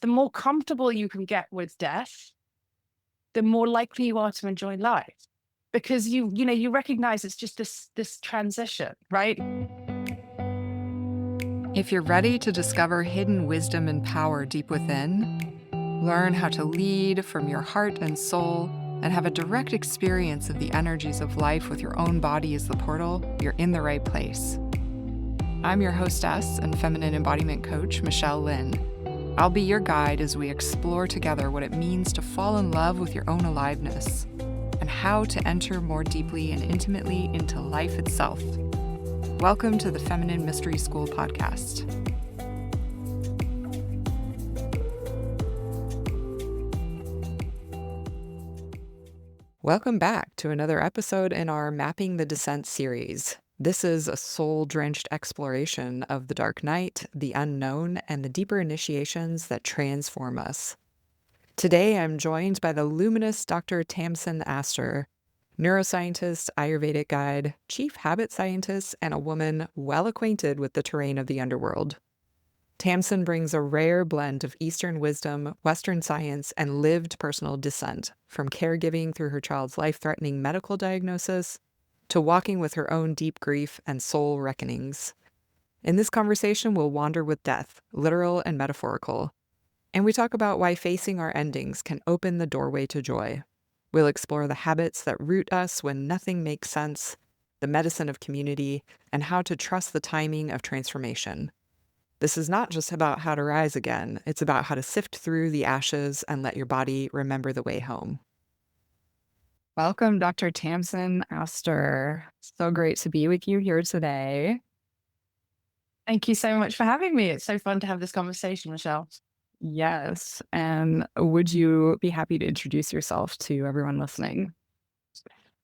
the more comfortable you can get with death, the more likely you are to enjoy life because you recognize it's just this transition, right? If you're ready to discover hidden wisdom and power deep within, learn how to lead from your heart and soul, and have a direct experience of the energies of life with your own body as the portal, you're in the right place. I'm your hostess and feminine embodiment coach, Michelle Lynn. I'll be your guide as we explore together what it means to fall in love with your own aliveness and how to enter more deeply and intimately into life itself. Welcome to the Feminine Mystery School podcast. Welcome back to another episode in our Mapping the Descent series. This is a soul-drenched exploration of the dark night, the unknown, and the deeper initiations that transform us. Today, I'm joined by the luminous Dr. Tamsin Astor, neuroscientist, Ayurvedic guide, chief habit scientist, and a woman well acquainted with the terrain of the underworld. Tamsin brings a rare blend of Eastern wisdom, Western science, and lived personal descent, from caregiving through her child's life-threatening medical diagnosis to walking with her own deep grief and soul reckonings. In this conversation, we'll wander with death, literal and metaphorical, and we talk about why facing our endings can open the doorway to joy. We'll explore the habits that root us when nothing makes sense, the medicine of community, and how to trust the timing of transformation. This is not just about how to rise again, it's about how to sift through the ashes and let your body remember the way home. Welcome, Dr. Tamsin Astor. So great to be with you here today. Thank you so much for having me. It's so fun to have this conversation, Michelle. Yes. And would you be happy to introduce yourself to everyone listening?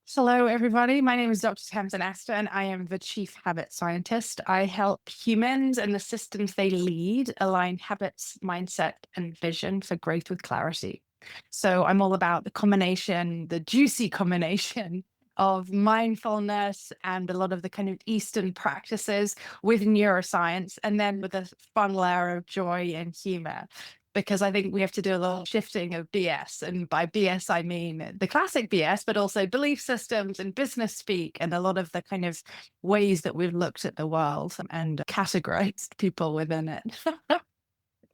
Hello, everybody. My name is Dr. Tamsin Astor, and I am the Chief Habit Scientist. I help humans and the systems they lead align habits, mindset, and vision for growth with clarity. So I'm all about the combination, the juicy combination of mindfulness and a lot of the kind of Eastern practices with neuroscience, and then with a fun layer of joy and humor because I think we have to do a little shifting of BS. And by BS, I mean the classic BS, but also belief systems and business speak and a lot of the kind of ways that we've looked at the world and categorized people within it.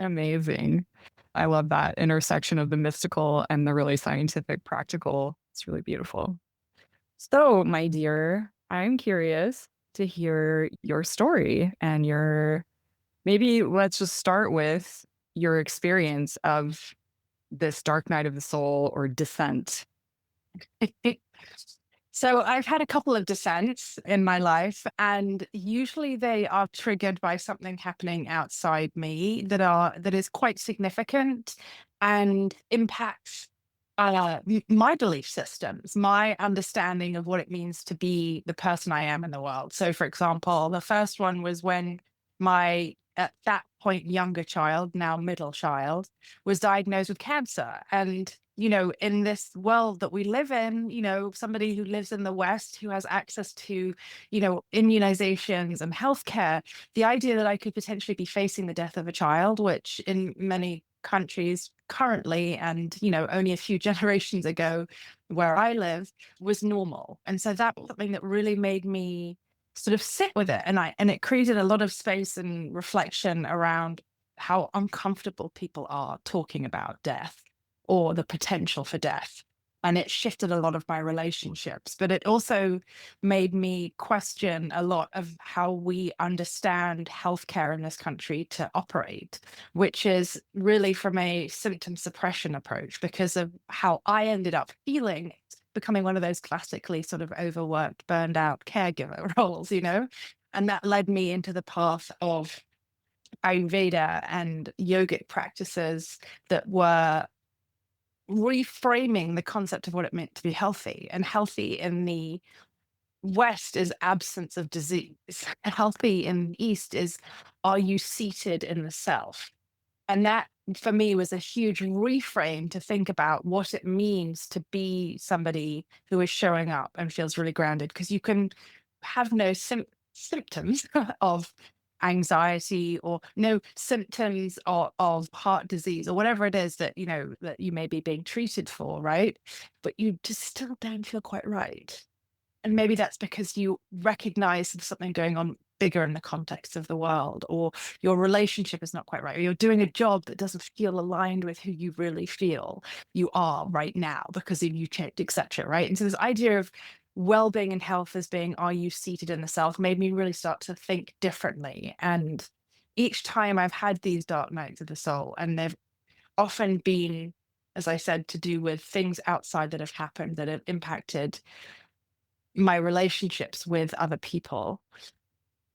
Amazing. I love that intersection of the mystical and the really scientific practical. It's really beautiful. So, my dear, I'm curious to hear your story and maybe let's just start with your experience of this dark night of the soul or descent. So I've had a couple of descents in my life, and usually they are triggered by something happening outside me that is quite significant and impacts my belief systems, my understanding of what it means to be the person I am in the world. So, for example, the first one was when my at that point younger child, now middle child, was diagnosed with cancer. And, in this world that we live in, somebody who lives in the West who has access to, immunizations and healthcare, the idea that I could potentially be facing the death of a child, which in many countries currently and, only a few generations ago where I live was normal. And so that was something that really made me sort of sit with it. And it created a lot of space and reflection around how uncomfortable people are talking about death or the potential for death. And it shifted a lot of my relationships, but it also made me question a lot of how we understand healthcare in this country to operate, which is really from a symptom suppression approach because of how I ended up feeling, becoming one of those classically sort of overworked, burned out caregiver roles. And that led me into the path of Ayurveda and yogic practices that were reframing the concept of what it meant to be healthy. And healthy in the West is absence of disease. Healthy in the East is, are you seated in the self? And that for me was a huge reframe to think about what it means to be somebody who is showing up and feels really grounded. Because you can have no symptoms of anxiety or no symptoms of heart disease or whatever it is that, that you may be being treated for, right? But you just still don't feel quite right. And maybe that's because you recognize there's something going on bigger in the context of the world, or your relationship is not quite right, or you're doing a job that doesn't feel aligned with who you really feel you are right now because you changed, etc. Right. And so this idea of well-being and health as being, are you seated in the self, made me really start to think differently. And each time I've had these dark nights of the soul, and they've often been, as I said, to do with things outside that have happened that have impacted my relationships with other people,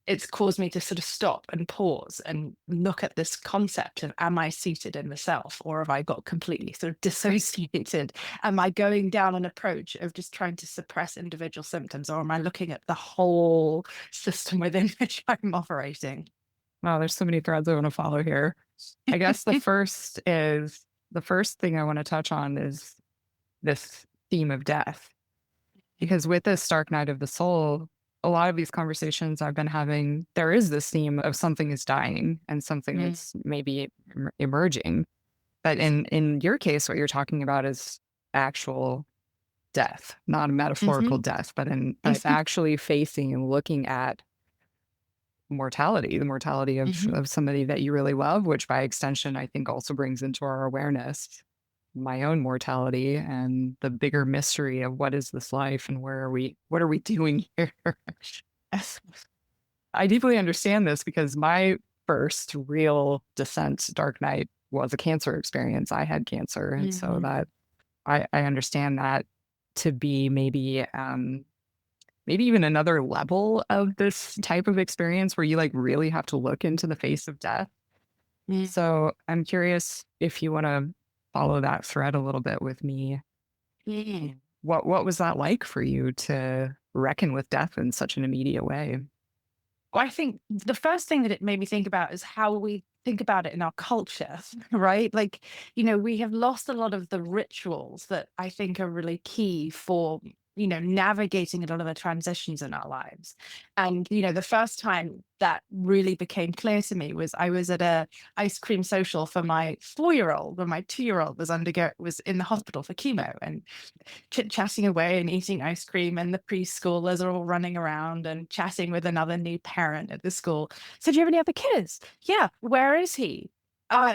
it's caused me to sort of stop and pause and look at this concept of, am I seated in the self, or have I got completely sort of dissociated? Am I going down an approach of just trying to suppress individual symptoms, or am I looking at the whole system within which I'm operating? Wow, there's so many threads I want to follow here. I guess the first thing I want to touch on is this theme of death. Because with this dark night of the soul, a lot of these conversations I've been having, there is this theme of something is dying and something Mm, that's maybe emerging. But in your case, what you're talking about is actual death, not a metaphorical mhm, death, but us mhm, actually facing and looking at mortality, the mortality mhm, of somebody that you really love, which by extension, I think also brings into our awareness my own mortality and the bigger mystery of what is this life and what are we doing here? I deeply understand this because my first real descent dark night was a cancer experience. I had cancer. And so mhm, that I understand that to be maybe even another level of this type of experience where you like really have to look into the face of death. mm, So I'm curious if you want to follow that thread a little bit with me. mm. What was that like for you to reckon with death in such an immediate way? Well, I think the first thing that it made me think about is how we think about it in our culture, right? Like, we have lost a lot of the rituals that I think are really key for, navigating a lot of the transitions in our lives. And, the first time that really became clear to me was I was at a ice cream social for my 4-year-old when my 2-year-old was in the hospital for chemo. And chit-chatting away and eating ice cream, and the preschoolers are all running around and chatting with another new parent at the school. So, do you have any other kids? Yeah. Where is he?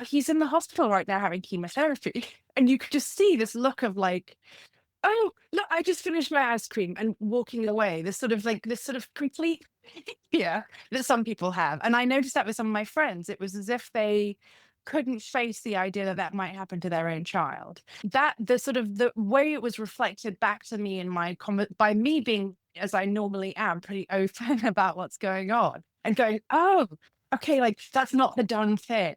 He's in the hospital right now having chemotherapy. And you could just see this look of like, oh, look, I just finished my ice cream, and walking away. This sort of complete fear that some people have. And I noticed that with some of my friends. It was as if they couldn't face the idea that that might happen to their own child. That the sort of the way it was reflected back to me in my comment by me being, as I normally am, pretty open about what's going on and going, oh, okay, like that's not the done thing.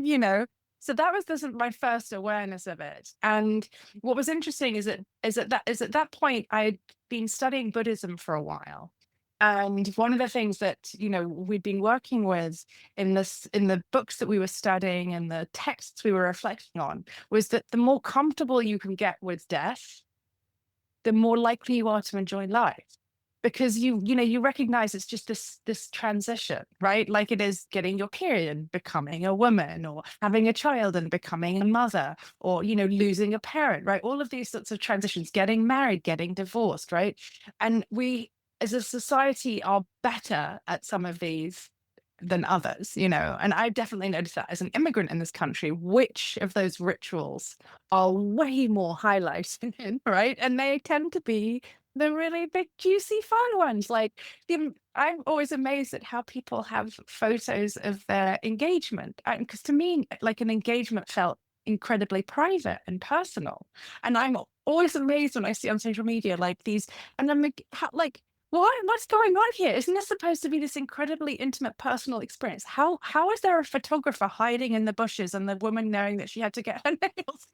you know so that was my first awareness of it. And what was interesting is at that point I had been studying Buddhism for a while. And one of the things that we'd been working with in the books that we were studying and the texts we were reflecting on was that the more comfortable you can get with death, the more likely you are to enjoy life, because you recognize it's just this transition, right? Like it is getting your period and becoming a woman, or having a child and becoming a mother, or losing a parent, right? All of these sorts of transitions, getting married, getting divorced, right? And we as a society are better at some of these than others, and I've definitely noticed that as an immigrant in this country, which of those rituals are way more highlighted in, right? And they tend to be the really big, juicy, fun ones. Like I'm always amazed at how people have photos of their engagement. Because to me, like an engagement felt incredibly private and personal. And I'm always amazed when I see on social media like these, and I'm like, what's going on here? Isn't this supposed to be this incredibly intimate personal experience? How is there a photographer hiding in the bushes and the woman knowing that she had to get her nails?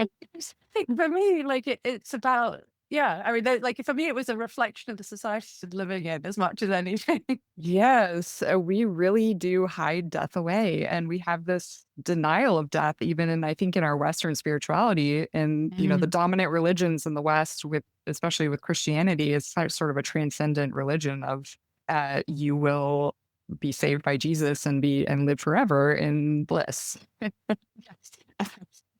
I just think for me, like it's about Yeah, I mean, like for me, it was a reflection of the society living in as much as anything. Yes, we really do hide death away, and we have this denial of death, even in I think in our Western spirituality, and the Mm, dominant religions in the West, with especially with Christianity, is sort of a transcendent religion of you will be saved by Jesus and be and live forever in bliss,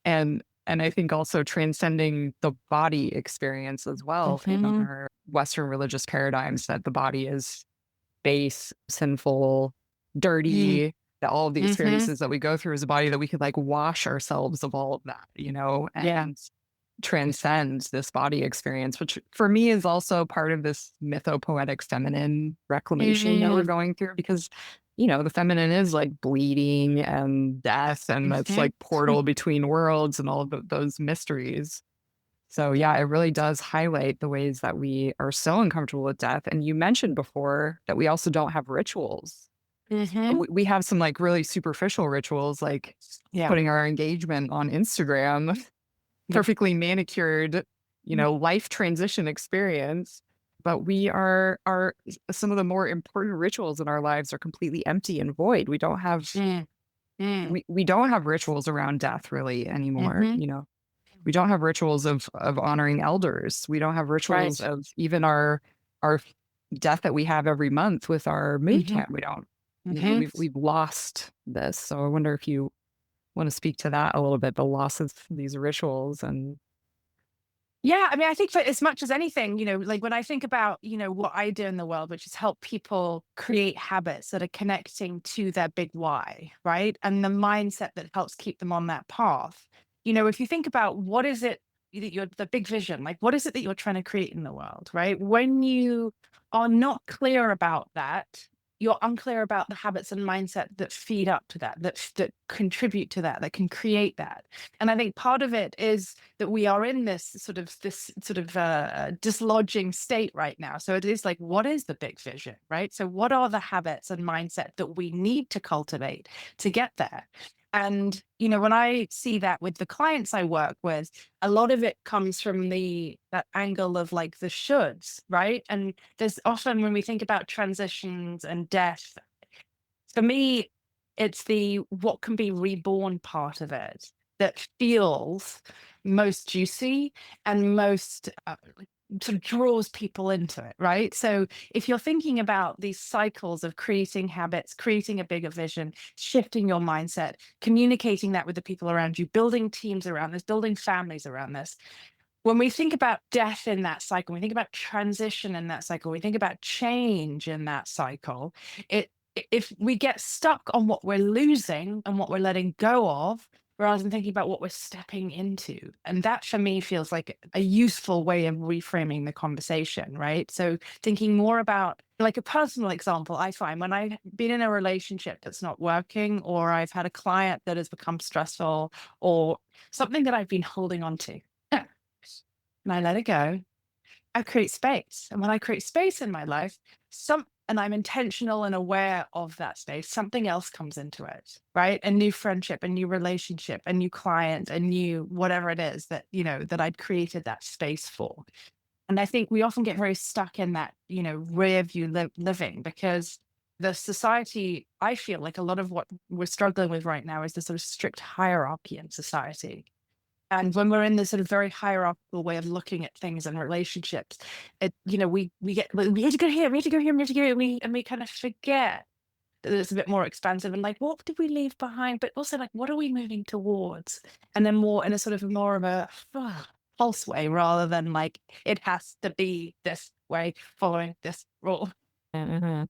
and I think also transcending the body experience as well in mhm, our Western religious paradigms that the body is base, sinful, mm, dirty, that all of the mhm. experiences that we go through as a body that we could like wash ourselves of all of that, Yeah. and transcend this body experience, which for me is also part of this mythopoetic feminine reclamation that we're Mm, going through because the feminine is like bleeding and death and that's mhm, like portal between worlds and all of those mysteries. So yeah, it really does highlight the ways that we are so uncomfortable with death. And you mentioned before that we also don't have rituals. mhm. We have some like really superficial rituals, like Yeah. putting our engagement on Instagram, Yeah. perfectly manicured, life transition experience. But we are some of the more important rituals in our lives are completely empty and void. Mm, mm, We don't have rituals around death really anymore. mhm. We don't have rituals of honoring elders. We don't have rituals Right. of even our death that we have every month with our mood Mhm, camp. We don't. mhm. We've lost this. So I wonder if you want to speak to that a little bit, the loss of these rituals and Yeah, I mean, I think for as much as anything, like when I think about, what I do in the world, which is help people create habits that are connecting to their big why, right? And the mindset that helps keep them on that path. If you think about what is it that you're the big vision, like what is it that you're trying to create in the world, right? When you are not clear about that, you're unclear about the habits and mindset that feed up to that, that contribute to that, that can create that. And I think part of it is that we are in this sort of dislodging state right now. So it is like, what is the big vision, right? So what are the habits and mindset that we need to cultivate to get there? And when I see that with the clients I work with, a lot of it comes from the that angle of like the shoulds, right? And there's often when we think about transitions and death, for me, it's the what can be reborn part of it that feels most juicy and most sort of draws people into it, right? So if you're thinking about these cycles of creating habits, creating a bigger vision, shifting your mindset, communicating that with the people around you, building teams around this, building families around this, when we think about death in that cycle, we think about transition in that cycle, we think about change in that cycle, if we get stuck on what we're losing and what we're letting go of, rather than thinking about what we're stepping into. And that for me feels like a useful way of reframing the conversation, right? So thinking more about like a personal example, I find when I've been in a relationship that's not working, or I've had a client that has become stressful, or something that I've been holding on to. And I let it go. I create space. And when I create space in my life, and I'm intentional and aware of that space, something else comes into it, right? A new friendship, a new relationship, a new client, a new whatever it is that, that I'd created that space for. And I think we often get very stuck in that, rear view living because the society, I feel like a lot of what we're struggling with right now is the sort of strict hierarchy in society, and when we're in this sort of very hierarchical way of looking at things and relationships, we get we need to go here, we need to go here, we need to go here, and we kind of forget that it's a bit more expansive and like what did we leave behind, but also like what are we moving towards, and then more in a sort of more of a pulse way rather than like it has to be this way following this rule. Mhm.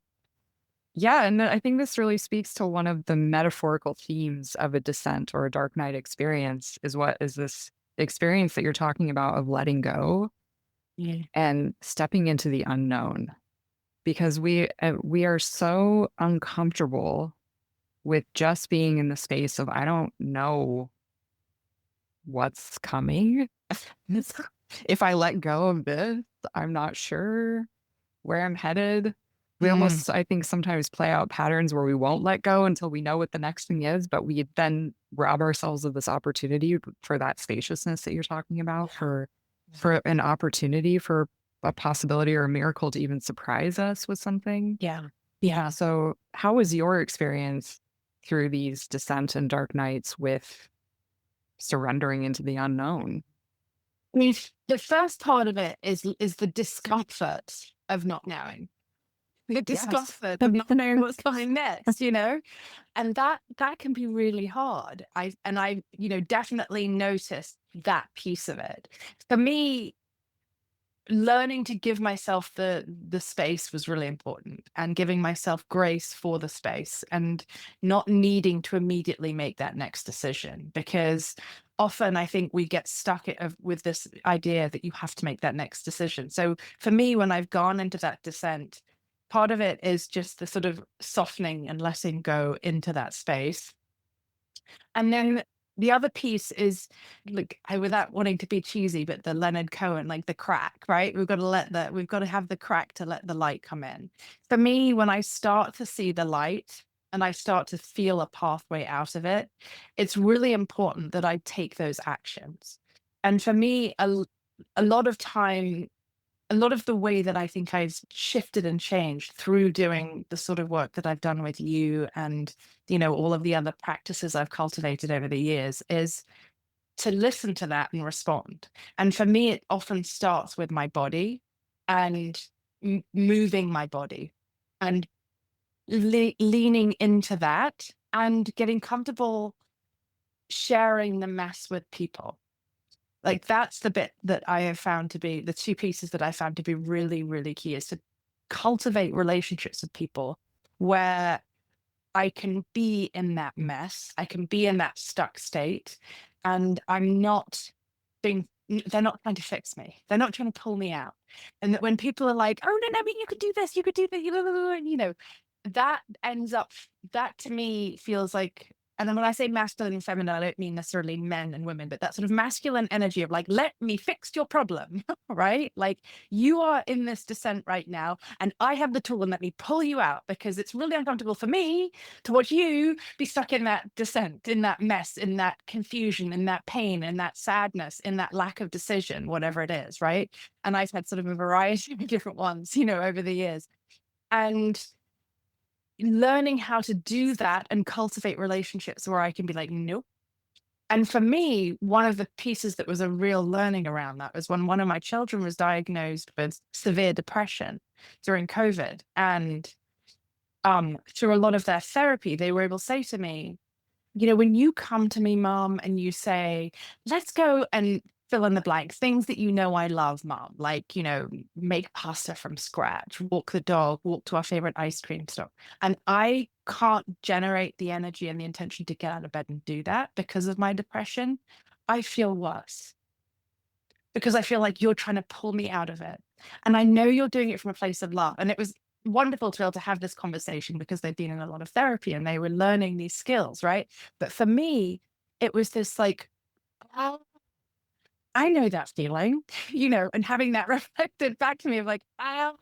Yeah, and I think this really speaks to one of the metaphorical themes of a descent or a dark night experience is what is this experience that you're talking about of letting go Yeah. and stepping into the unknown because we are so uncomfortable with just being in the space of I don't know what's coming. If I let go of this, I'm not sure where I'm headed. We Mm. almost, I think, sometimes play out patterns where we won't let go until we know what the next thing is, but we then rob ourselves of this opportunity for that spaciousness that you're talking about, for for an opportunity for a possibility or a miracle to even surprise us with something. Yeah. Yeah. So, how was your experience through these descent and dark nights with surrendering into the unknown? I mean, the first part of it is the discomfort of not knowing. The Yes. discomfort of not knowing what's coming next, and that can be really hard. I definitely noticed that piece of it. For me, learning to give myself the space was really important, and giving myself grace for the space, and not needing to immediately make that next decision, because often I think we get stuck with this idea that you have to make that next decision. So for me, when I've gone into that descent, part of it is just the sort of softening and letting go into that space, and then the other piece is, like, without wanting to be cheesy, but the Leonard Cohen, like the crack, right? We've got to have the crack to let the light come in. For me, when I start to see the light and I start to feel a pathway out of it, it's really important that I take those actions. And for me, a lot of time, a lot of the way that I think I've shifted and changed through doing the sort of work that I've done with you, and all of the other practices I've cultivated over the years, is to listen to that and respond. And for me, it often starts with my body, and moving my body, and leaning into that, and getting comfortable sharing the mess with people. Like, that's the bit that I have found to be the two pieces that I found to be really, really key, is to cultivate relationships with people where I can be in that mess, I can be in that stuck state, and I'm not they're not trying to fix me. They're not trying to pull me out. And that when people are like, "Oh, no, no, but you could do this, you could do that," that ends up, that to me feels like, and then when I say masculine and feminine, I don't mean necessarily men and women, but that sort of masculine energy of like, let me fix your problem, right? Like, you are in this descent right now, and I have the tool, and let me pull you out, because it's really uncomfortable for me to watch you be stuck in that descent, in that mess, in that confusion, in that pain, in that sadness, in that lack of decision, whatever it is, right? And I've had sort of a variety of different ones, over the years. And learning how to do that and cultivate relationships where I can be like, nope. And for me, one of the pieces that was a real learning around that was when one of my children was diagnosed with severe depression during COVID. And through a lot of their therapy, they were able to say to me, when you come to me, mom, and you say, let's go and fill in the blank, things that I love, mom, like, make pasta from scratch, walk the dog, walk to our favorite ice cream stop. And I can't generate the energy and the intention to get out of bed and do that because of my depression. I feel worse because I feel like you're trying to pull me out of it. And I know you're doing it from a place of love. And it was wonderful to be able to have this conversation because they've been in a lot of therapy and they were learning these skills, right? But for me, it was this like, oh, I know that feeling, and having that reflected back to me of like, oh,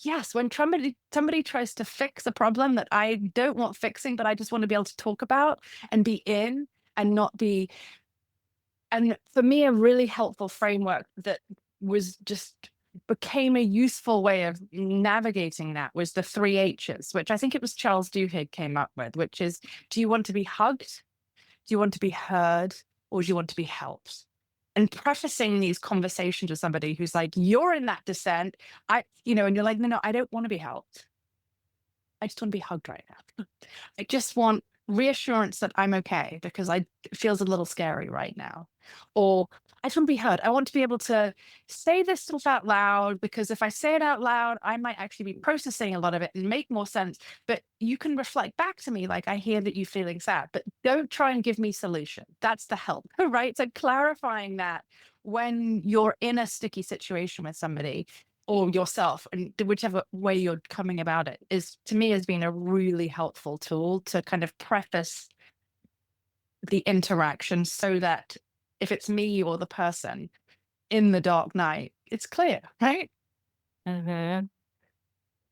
yes, when somebody tries to fix a problem that I don't want fixing, but I just want to be able to talk about and be in, and not be. And for me, a really helpful framework that was just became a useful way of navigating that was the three H's, which I think it was Charles Duhigg came up with, which is, do you want to be hugged? Do you want to be heard? Or do you want to be helped? And prefacing these conversations with somebody who's like, you're in that descent. And you're like, no, no, I don't want to be helped. I just want to be hugged right now. I just want reassurance that I'm okay because it feels a little scary right now. Or I just want to be heard. I want to be able to say this stuff out loud because if I say it out loud, I might actually be processing a lot of it and make more sense. But you can reflect back to me like, I hear that you're feeling sad, but don't try and give me solution. That's the help, right? So clarifying that when you're in a sticky situation with somebody or yourself, and whichever way you're coming about it, is to me has been a really helpful tool to kind of preface the interaction so that if it's me or the person in the dark night, it's clear, right? Mhm.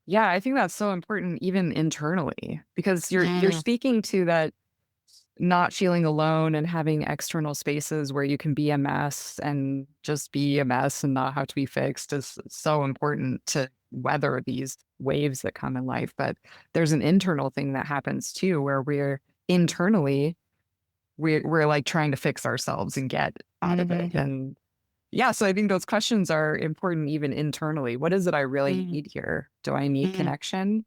Yeah, I think that's so important even internally because you're Mm. speaking to that not feeling alone and having external spaces where you can be a mess and just be a mess and not have to be fixed is so important to weather these waves that come in life. But there's an internal thing that happens too, where we're internally, we're like trying to fix ourselves and get out of it. Mhm. And yeah, so I think those questions are important even internally. What is it I really Mhm. need here? Do I need Mhm. connection?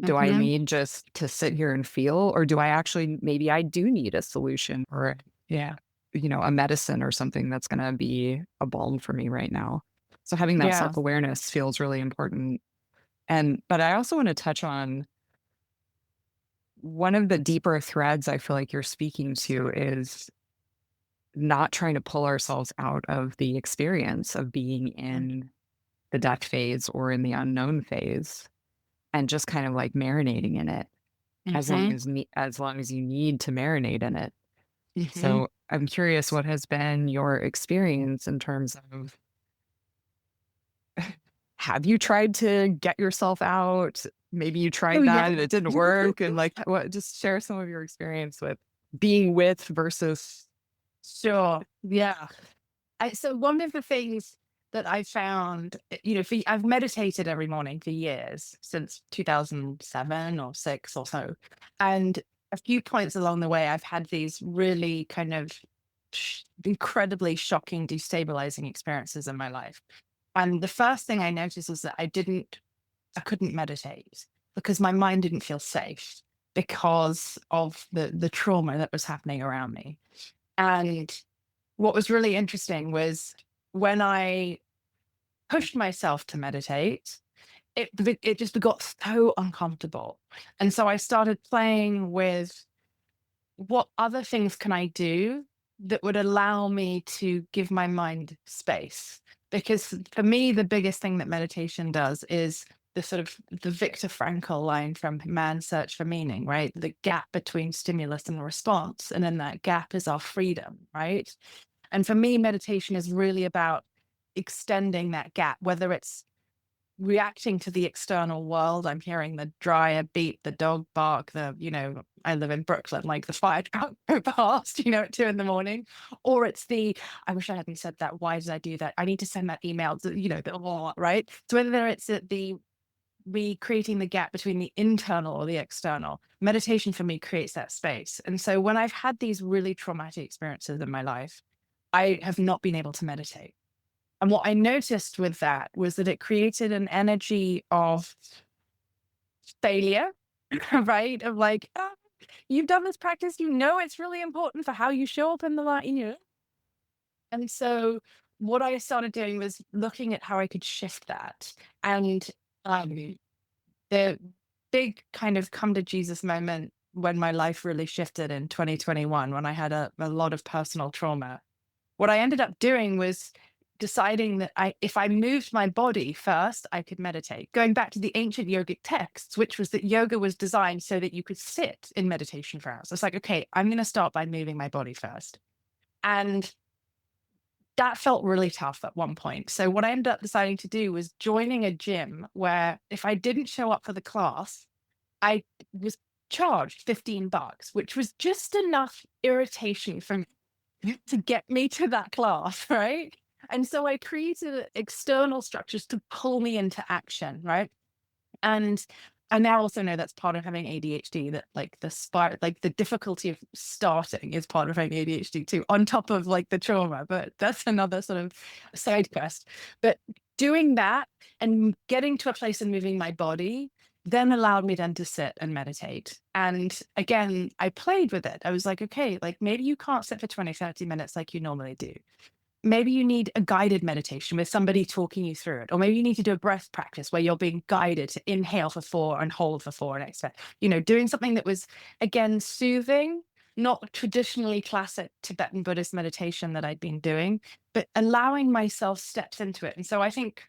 Do I Mhm. need just to sit here and feel, or do I actually maybe I do need a solution or, Yeah. a medicine or something that's gonna be a balm for me right now. So having that Yeah. self-awareness feels really important. And but I also wanna touch on one of the deeper threads I feel like you're speaking to is not trying to pull ourselves out of the experience of being in the death phase or in the unknown phase and just kind of like marinating in it Mhm. as long as you need to marinate in it. Mhm. So I'm curious what has been your experience in terms of have you tried to get yourself out? Maybe you Oh, tried yeah. that and it didn't work. And like what just share some of your experience with being with versus Sure. Yeah. So one of the things that I found, I've meditated every morning for years, since 2007 or 6 or so. And a few points along the way, I've had these really kind of incredibly shocking, destabilizing experiences in my life. And the first thing I noticed was that I couldn't meditate because my mind didn't feel safe because of the trauma that was happening around me. And what was really interesting was when I pushed myself to meditate, it just got so uncomfortable. And so I started playing with what other things can I do that would allow me to give my mind space? Because for me, the biggest thing that meditation does is the Viktor Frankl line from Man's Search for Meaning, right? The gap between stimulus and response. And then that gap is our freedom, right? And for me, meditation is really about extending that gap, whether it's reacting to the external world. I'm hearing the dryer beep, the dog bark, I live in Brooklyn, like the fire truck go past, at 2 in the morning. Or it's I wish I hadn't said that. Why did I do that? I need to send that email to, right? So whether it's at the recreating the gap between the internal or the external, meditation for me creates that space. And so when I've had these really traumatic experiences in my life, I have not been able to meditate. And what I noticed with that was that it created an energy of failure, right? Of like, "Ah, you've done this practice, it's really important for how you show up in the light. And so what I started doing was looking at how I could shift that. And um, the big kind of come to Jesus moment when my life really shifted in 2021, when I had a lot of personal trauma, what I ended up doing was deciding that if I moved my body first, I could meditate. Going back to the ancient yogic texts, which was that yoga was designed so that you could sit in meditation for hours. It's like, okay, I'm going to start by moving my body first. And that felt really tough at one point. So what I ended up deciding to do was joining a gym where if I didn't show up for the class, I was charged $15, which was just enough irritation from to get me to that class, right? And so I created external structures to pull me into action, right? And I now also know that's part of having ADHD, that like like the difficulty of starting is part of having ADHD too, on top of like the trauma. But that's another sort of side quest. But doing that and getting to a place and moving my body then allowed me then to sit and meditate. And again, I played with it. I was like, okay, like maybe you can't sit for 20, 30 minutes like you normally do. Maybe you need a guided meditation with somebody talking you through it. Or maybe you need to do a breath practice where you're being guided to inhale for 4 and hold for 4 and exhale. Doing something that was, again, soothing, not traditionally classic Tibetan Buddhist meditation that I'd been doing, but allowing myself steps into it. And so I think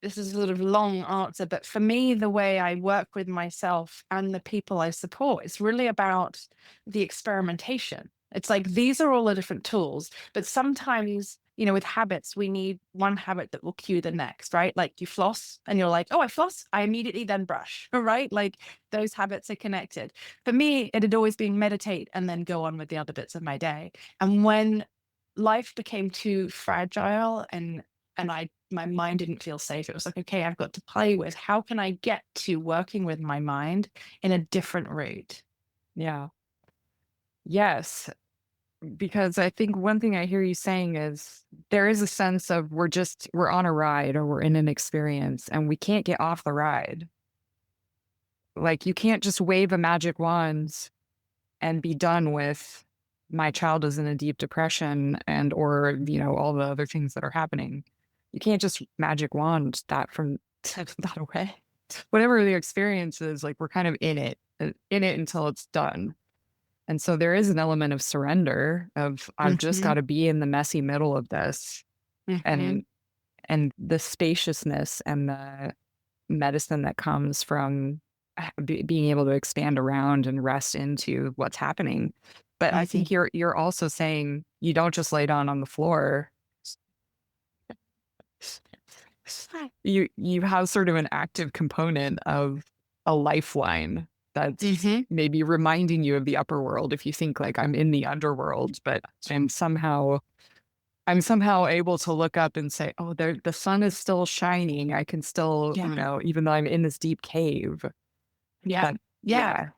this is a sort of long answer, but for me, the way I work with myself and the people I support, it's really about the experimentation. It's like these are all the different tools, but sometimes, with habits, we need one habit that will cue the next, right? Like you floss and you're like, oh, I floss, I immediately then brush, right? Like those habits are connected. For me, it had always been meditate and then go on with the other bits of my day. And when life became too fragile and my mind didn't feel safe, it was like, okay, I've got to play with how can I get to working with my mind in a different route. Yeah. Yes. Because I think one thing I hear you saying is there is a sense of we're on a ride or we're in an experience and we can't get off the ride. Like you can't just wave a magic wand and be done with my child is in a deep depression and or all the other things that are happening. You can't just magic wand that from that away. Whatever the experience is, like we're kind of in it until it's done. And so there is an element of surrender of I've just Hmm. got to be in the messy middle of this Hmm. and the spaciousness and the medicine that comes from being able to expand around and rest into what's happening. But I Hmm. think you're also saying you don't just lay down on the floor. You have sort of an active component of a lifeline that's Hmm. maybe reminding you of the upper world if you think like I'm in the underworld, but I'm somehow able to look up and say, oh, the sun is still shining. I can still, Yeah. even though I'm in this deep cave. Yeah. That Yeah. yeah.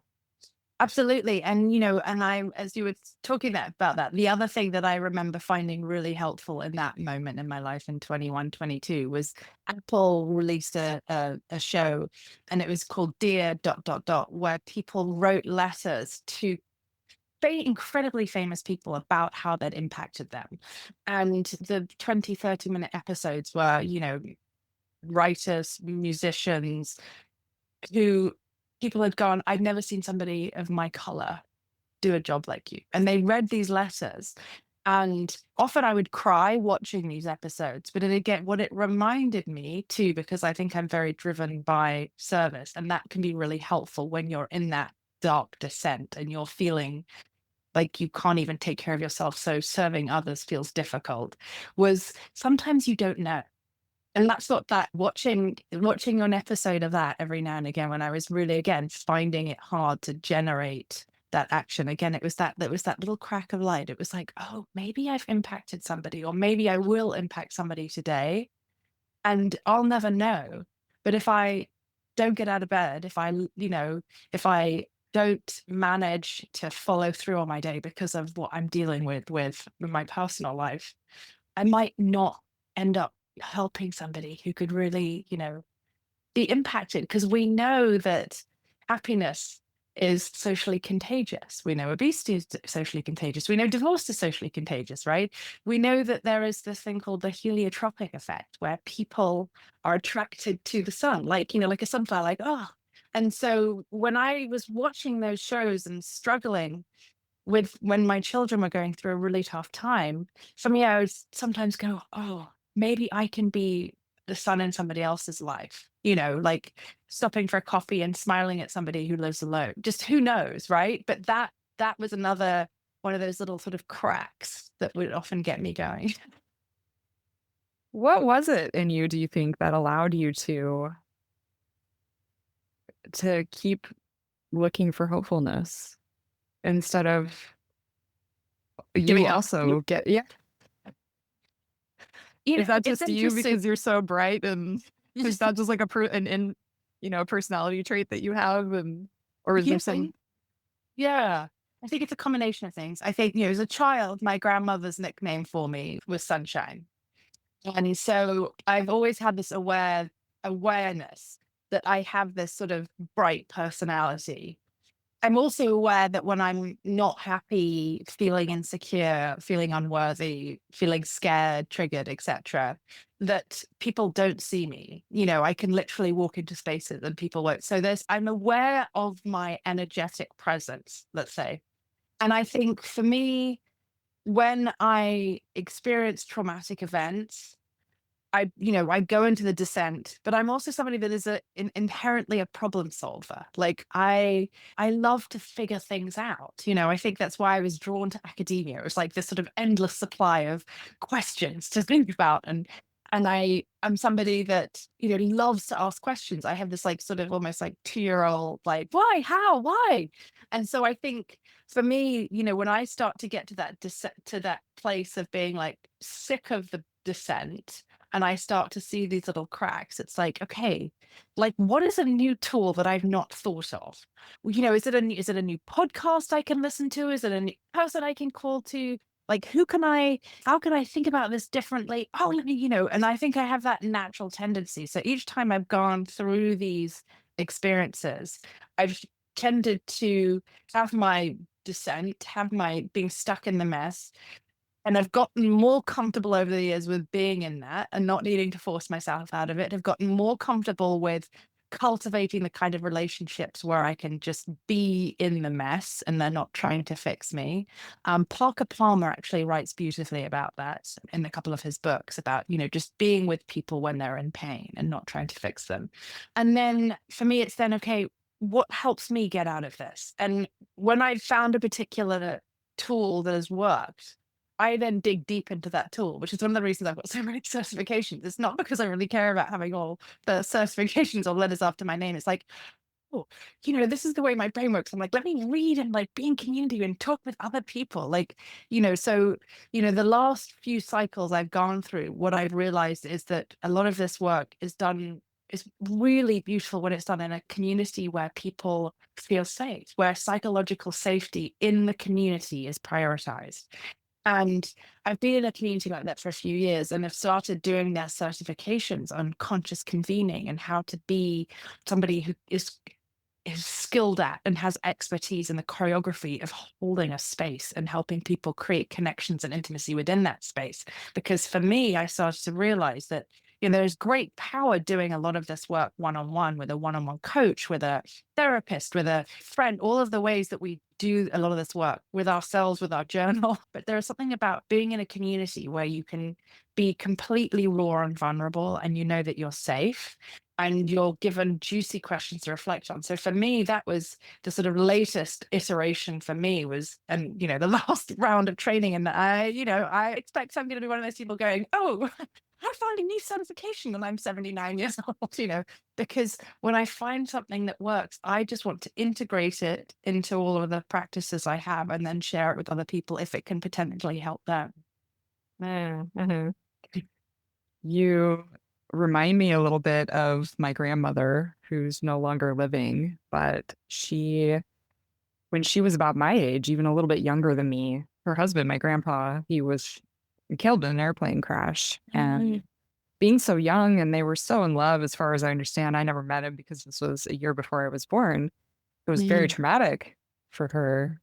Absolutely. And, and as you were talking about that, the other thing that I remember finding really helpful in that moment in my life in 21, 22 was Apple released a show and it was called Dear dot dot dot, where people wrote letters to very incredibly famous people about how that impacted them. And the 20, 30-minute episodes were, writers, musicians, who people had gone, I've never seen somebody of my color do a job like you. And they read these letters. And often I would cry watching these episodes. But then again, what it reminded me too, because I think I'm very driven by service, and that can be really helpful when you're in that dark descent and you're feeling like you can't even take care of yourself. So serving others feels difficult, was sometimes you don't know. And that's what that watching an episode of that every now and again when I was really again finding it hard to generate that action again, it was that little crack of light. It was like, oh, maybe I've impacted somebody, or maybe I will impact somebody today, and I'll never know. But if I don't get out of bed, if I don't manage to follow through on my day because of what I'm dealing with my personal life, I might not end up helping somebody who could really, be impacted, because we know that happiness is socially contagious. We know obesity is socially contagious. We know divorce is socially contagious, right? We know that there is this thing called the heliotropic effect where people are attracted to the sun, like, like a sunflower, like, oh. And so when I was watching those shows and struggling with when my children were going through a really tough time, for me, I would sometimes go, oh, maybe I can be the sun in somebody else's life, like stopping for a coffee and smiling at somebody who lives alone. Just who knows, right? But that was another one of those little sort of cracks that would often get me going. What was it in you, do you think, that allowed you to keep looking for hopefulness instead of you Giving up. also get yeah. Is that It's just you interesting. because you're so bright and is that just like a personality trait that you have and or is there Yeah, some yeah. I think it's a combination of things. I think, as a child, my grandmother's nickname for me was Sunshine. And so I've always had this awareness that I have this sort of bright personality. I'm also aware that when I'm not happy, feeling insecure, feeling unworthy, feeling scared, triggered, etc., that people don't see me. I can literally walk into spaces and people won't. So I'm aware of my energetic presence, let's say. And I think for me, when I experience traumatic events, I go into the descent, but I'm also somebody that is inherently a problem solver. Like I love to figure things out. I think that's why I was drawn to academia. It was like this sort of endless supply of questions to think about. And I'm somebody that, loves to ask questions. I have this like sort of almost like 2-year old, like, why, how, why? And so I think for me, when I start to get to that to that place of being like sick of the descent, and I start to see these little cracks, it's like, okay, like what is a new tool that I've not thought of? Is it a new podcast I can listen to? Is it a new person I can call to? Like, how can I think about this differently? Oh, let me, and I think I have that natural tendency. So each time I've gone through these experiences, I've tended to have my descent, have my being stuck in the mess, and I've gotten more comfortable over the years with being in that and not needing to force myself out of it. I've gotten more comfortable with cultivating the kind of relationships where I can just be in the mess and they're not trying to fix me. Parker Palmer actually writes beautifully about that in a couple of his books about, just being with people when they're in pain and not trying to fix them. And then for me, it's then, okay, what helps me get out of this? And when I've found a particular tool that has worked, I then dig deep into that tool, which is one of the reasons I've got so many certifications. It's not because I really care about having all the certifications or letters after my name. It's like, oh, this is the way my brain works. I'm like, let me read and like be in community and talk with other people. Like, so, the last few cycles I've gone through, what I've realized is that a lot of this work is really beautiful when it's done in a community where people feel safe, where psychological safety in the community is prioritized. And I've been in a community like that for a few years and have started doing their certifications on conscious convening and how to be somebody who is skilled at and has expertise in the choreography of holding a space and helping people create connections and intimacy within that space. Because for me, I started to realize that, there's great power doing a lot of this work one-on-one with a one-on-one coach, with a therapist, with a friend, all of the ways that we do a lot of this work with ourselves, with our journal. But there is something about being in a community where you can be completely raw and vulnerable and you know that you're safe and you're given juicy questions to reflect on. So for me, that was the sort of latest iteration for me was, and the last round of training. And I expect I'm going to be one of those people going, oh, I found a new certification when I'm 79 years old, because when I find something that works, I just want to integrate it into all of the practices I have and then share it with other people if it can potentially help them. Mhm. You remind me a little bit of my grandmother, who's no longer living, but when she was about my age, even a little bit younger than me, her husband, my grandpa, he was killed in an airplane crash. And Mhm. being so young and they were so in love, as far as I understand, I never met him because this was a year before I was born. It was very Mm. traumatic for her.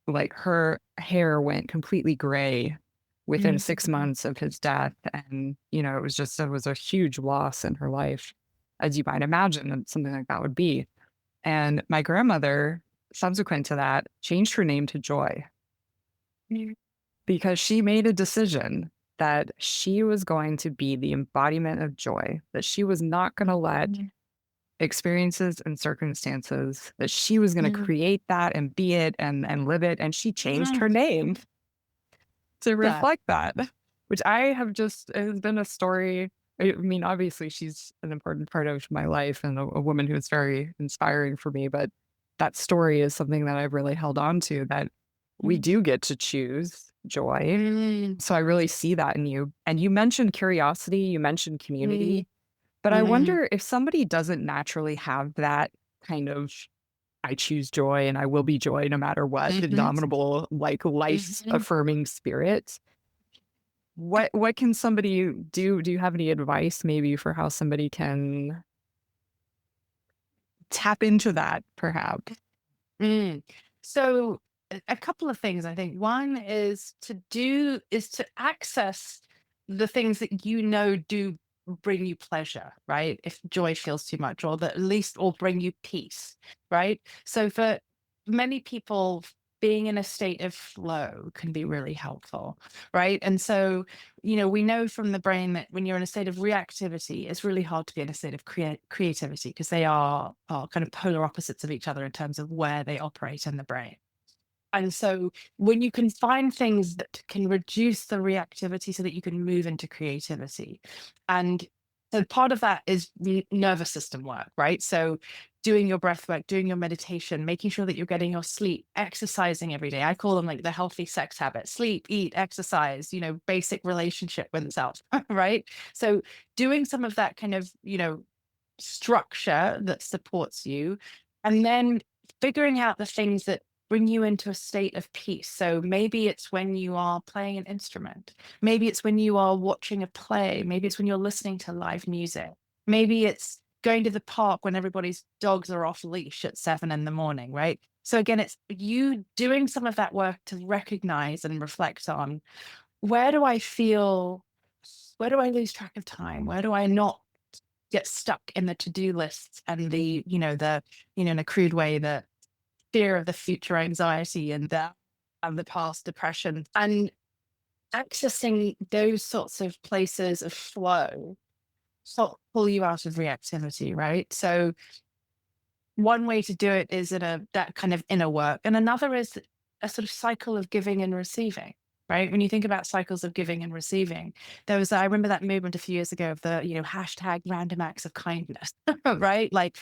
Like her hair went completely gray within Mm. 6 months of his death. And, it was a huge loss in her life, as you might imagine that something like that would be. And my grandmother, subsequent to that, changed her name to Joy Mm. because she made a decision that she was going to be the embodiment of joy, that she was not going to let Mm. experiences and circumstances, that she was going to Mm. create that and be it and live it. And she changed Mm. her name to That. reflect that, which I have just, it has been a story. I mean, obviously, she's an important part of my life and a woman who is very inspiring for me. But that story is something that I've really held on to, that we Mm. do get to choose joy. Mm. So I really see that in you. And you mentioned curiosity, you mentioned Mm. community, but I Mm. wonder if somebody doesn't naturally have that kind of I choose joy and I will be joy no matter what, Mhm. indomitable, like life Mhm. affirming spirit. What can somebody do? Do you have any advice maybe for how somebody can tap into that perhaps? Mm. So a couple of things I think. One is to access the things that do bring you pleasure, right? If joy feels too much, or that at least or bring you peace, right? So for many people, being in a state of flow can be really helpful, right? And so, we know from the brain that when you're in a state of reactivity, it's really hard to be in a state of creativity because they are kind of polar opposites of each other in terms of where they operate in the brain. And so when you can find things that can reduce the reactivity so that you can move into creativity. And so part of that is the nervous system work, right? So doing your breath work, doing your meditation, making sure that you're getting your sleep, exercising every day. I call them like the healthy sex habits: sleep, eat, exercise, basic relationship with self, right? So doing some of that kind of, structure that supports you, and then figuring out the things that bring you into a state of peace. So maybe it's when you are playing an instrument, maybe it's when you are watching a play, maybe it's when you're listening to live music, maybe it's going to the park when everybody's dogs are off leash at 7 in the morning, right? So again, it's you doing some of that work to recognize and reflect on, where do I feel, where do I lose track of time? Where do I not get stuck in the to-do lists and in a crude way, the fear of the future anxiety and the past depression, and accessing those sorts of places of flow sort pull you out of reactivity, right? So one way to do it is in a that kind of inner work, and another is a sort of cycle of giving and receiving. Right. When you think about cycles of giving and receiving, I remember that movement a few years ago of the, hashtag random acts of kindness, right? Like,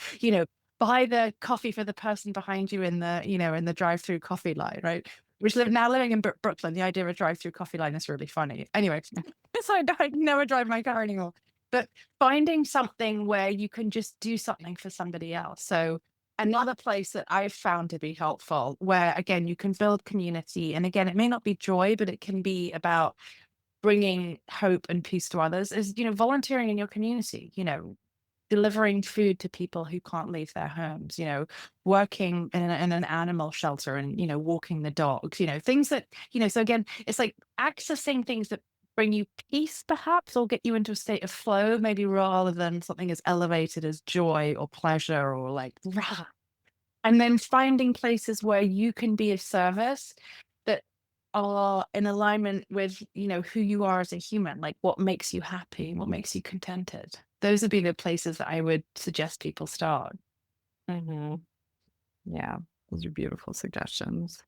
buy the coffee for the person behind you in the drive-through coffee line, right? Which now living in Brooklyn, the idea of a drive-through coffee line is really funny. Anyway, so I never drive my car anymore. But finding something where you can just do something for somebody else. So another place that I've found to be helpful, where again, you can build community. And again, it may not be joy, but it can be about bringing hope and peace to others, is, volunteering in your community, delivering food to people who can't leave their homes, working in an animal shelter and, walking the dogs, things that, so again, it's like accessing things that bring you peace perhaps, or get you into a state of flow, maybe rather than something as elevated as joy or pleasure or like rah. And then finding places where you can be of service that are in alignment with, who you are as a human, like what makes you happy, what makes you contented. Those would be the places that I would suggest people start. Hmm. Yeah, those are beautiful suggestions.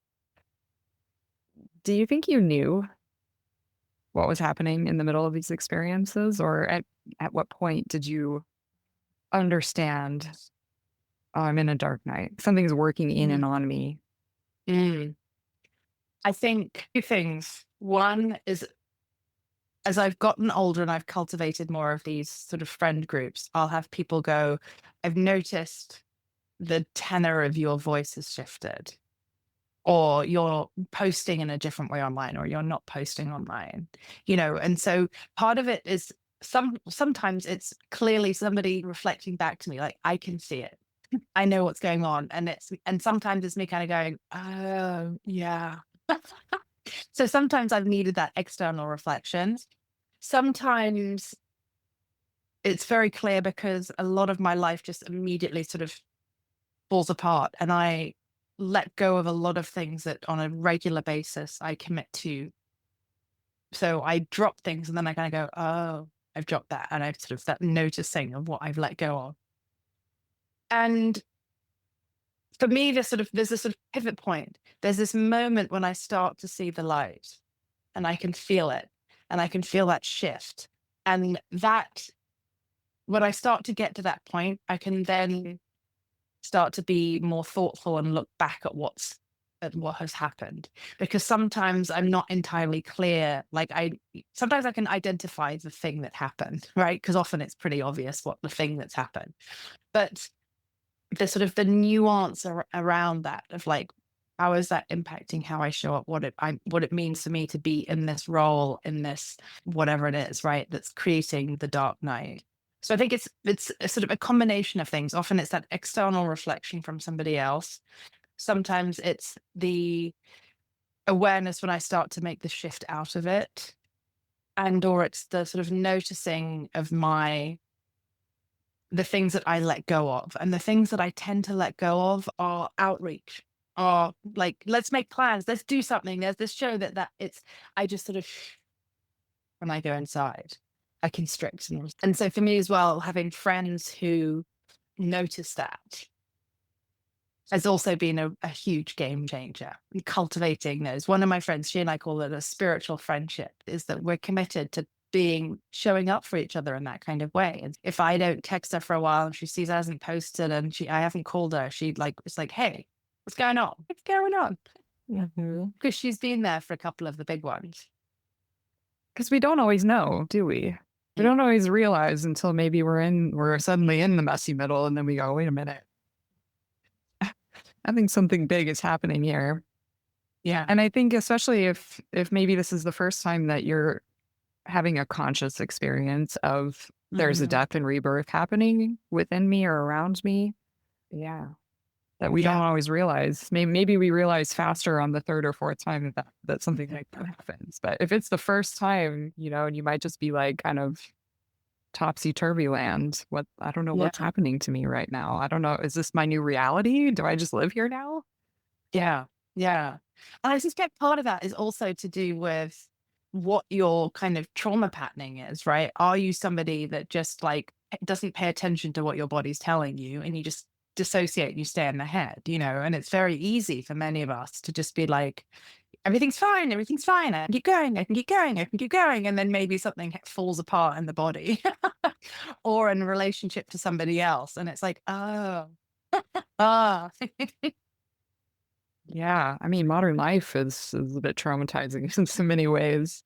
Do you think you knew what was happening in the middle of these experiences, or at what point did you understand, "Oh, I'm in a dark night. Something's working in and Mm. on me." Mm. I think two things. One is, as I've gotten older and I've cultivated more of these sort of friend groups, I'll have people go, I've noticed the tenor of your voice has shifted, or you're posting in a different way online, or you're not posting online, and so part of it is sometimes it's clearly somebody reflecting back to me, like I can see it, I know what's going on, and sometimes it's me kind of going, oh yeah. So sometimes I've needed that external reflection. Sometimes it's very clear because a lot of my life just immediately sort of falls apart, and I let go of a lot of things that on a regular basis I commit to. So I drop things and then I kind of go, oh, I've dropped that. And I've sort of that noticing of what I've let go of. And for me, there's a sort of pivot point. There's this moment when I start to see the light and I can feel it, and I can feel that shift. And that when I start to get to that point, I can then start to be more thoughtful and look back at what has happened, because sometimes I'm not entirely clear, like I sometimes I can identify the thing that happened, right? Because often it's pretty obvious what the thing that's happened, but the sort of the nuance around that of like, how is that impacting how I show up, what it means for me to be in this role, in this whatever it is, right, that's creating the dark night. So I think it's a sort of a combination of things. Often it's that external reflection from somebody else. Sometimes it's the awareness when I start to make the shift out of it, and or it's the sort of noticing of the things that I let go of. And the things that I tend to let go of are outreach. or like, let's make plans, let's do something. There's this show that it's, I just sort of, when I go inside, I constrict. And so for me as well, having friends who notice that has also been a huge game changer. Cultivating those. One of my friends, she and I call it a spiritual friendship, is that we're committed to showing up for each other in that kind of way. And if I don't text her for a while and she sees I hasn't posted and I haven't called her, she like, it's like, hey, what's going on? What's going on? Mhm. Because she's been there for a couple of the big ones. 'Cause we don't always know, do we? We Mm. don't always realize until maybe we're suddenly in the messy middle, and then we go, "Wait a minute. I think something big is happening here." Yeah. And I think especially if maybe this is the first time that you're having a conscious experience of there's a Hmm. death and rebirth happening within me or around me, yeah, that we don't Yeah. always realize. Maybe we realize faster on the 3rd or 4th time that something like that happens. But if it's the first time, and you might just be like kind of topsy-turvy land. I don't know what's Yeah. happening to me right now. I don't know. Is this my new reality? Do I just live here now? Yeah, yeah. And I suspect part of that is also to do with what your kind of trauma patterning is, right? Are you somebody that just like doesn't pay attention to what your body's telling you and you just dissociate and you stay in the head, And it's very easy for many of us to just be like, everything's fine. I can keep going, I can keep going, I can keep going. And then maybe something falls apart in the body or in relationship to somebody else. And it's like, oh, ah. Yeah. I mean, modern life is a bit traumatizing in so many ways,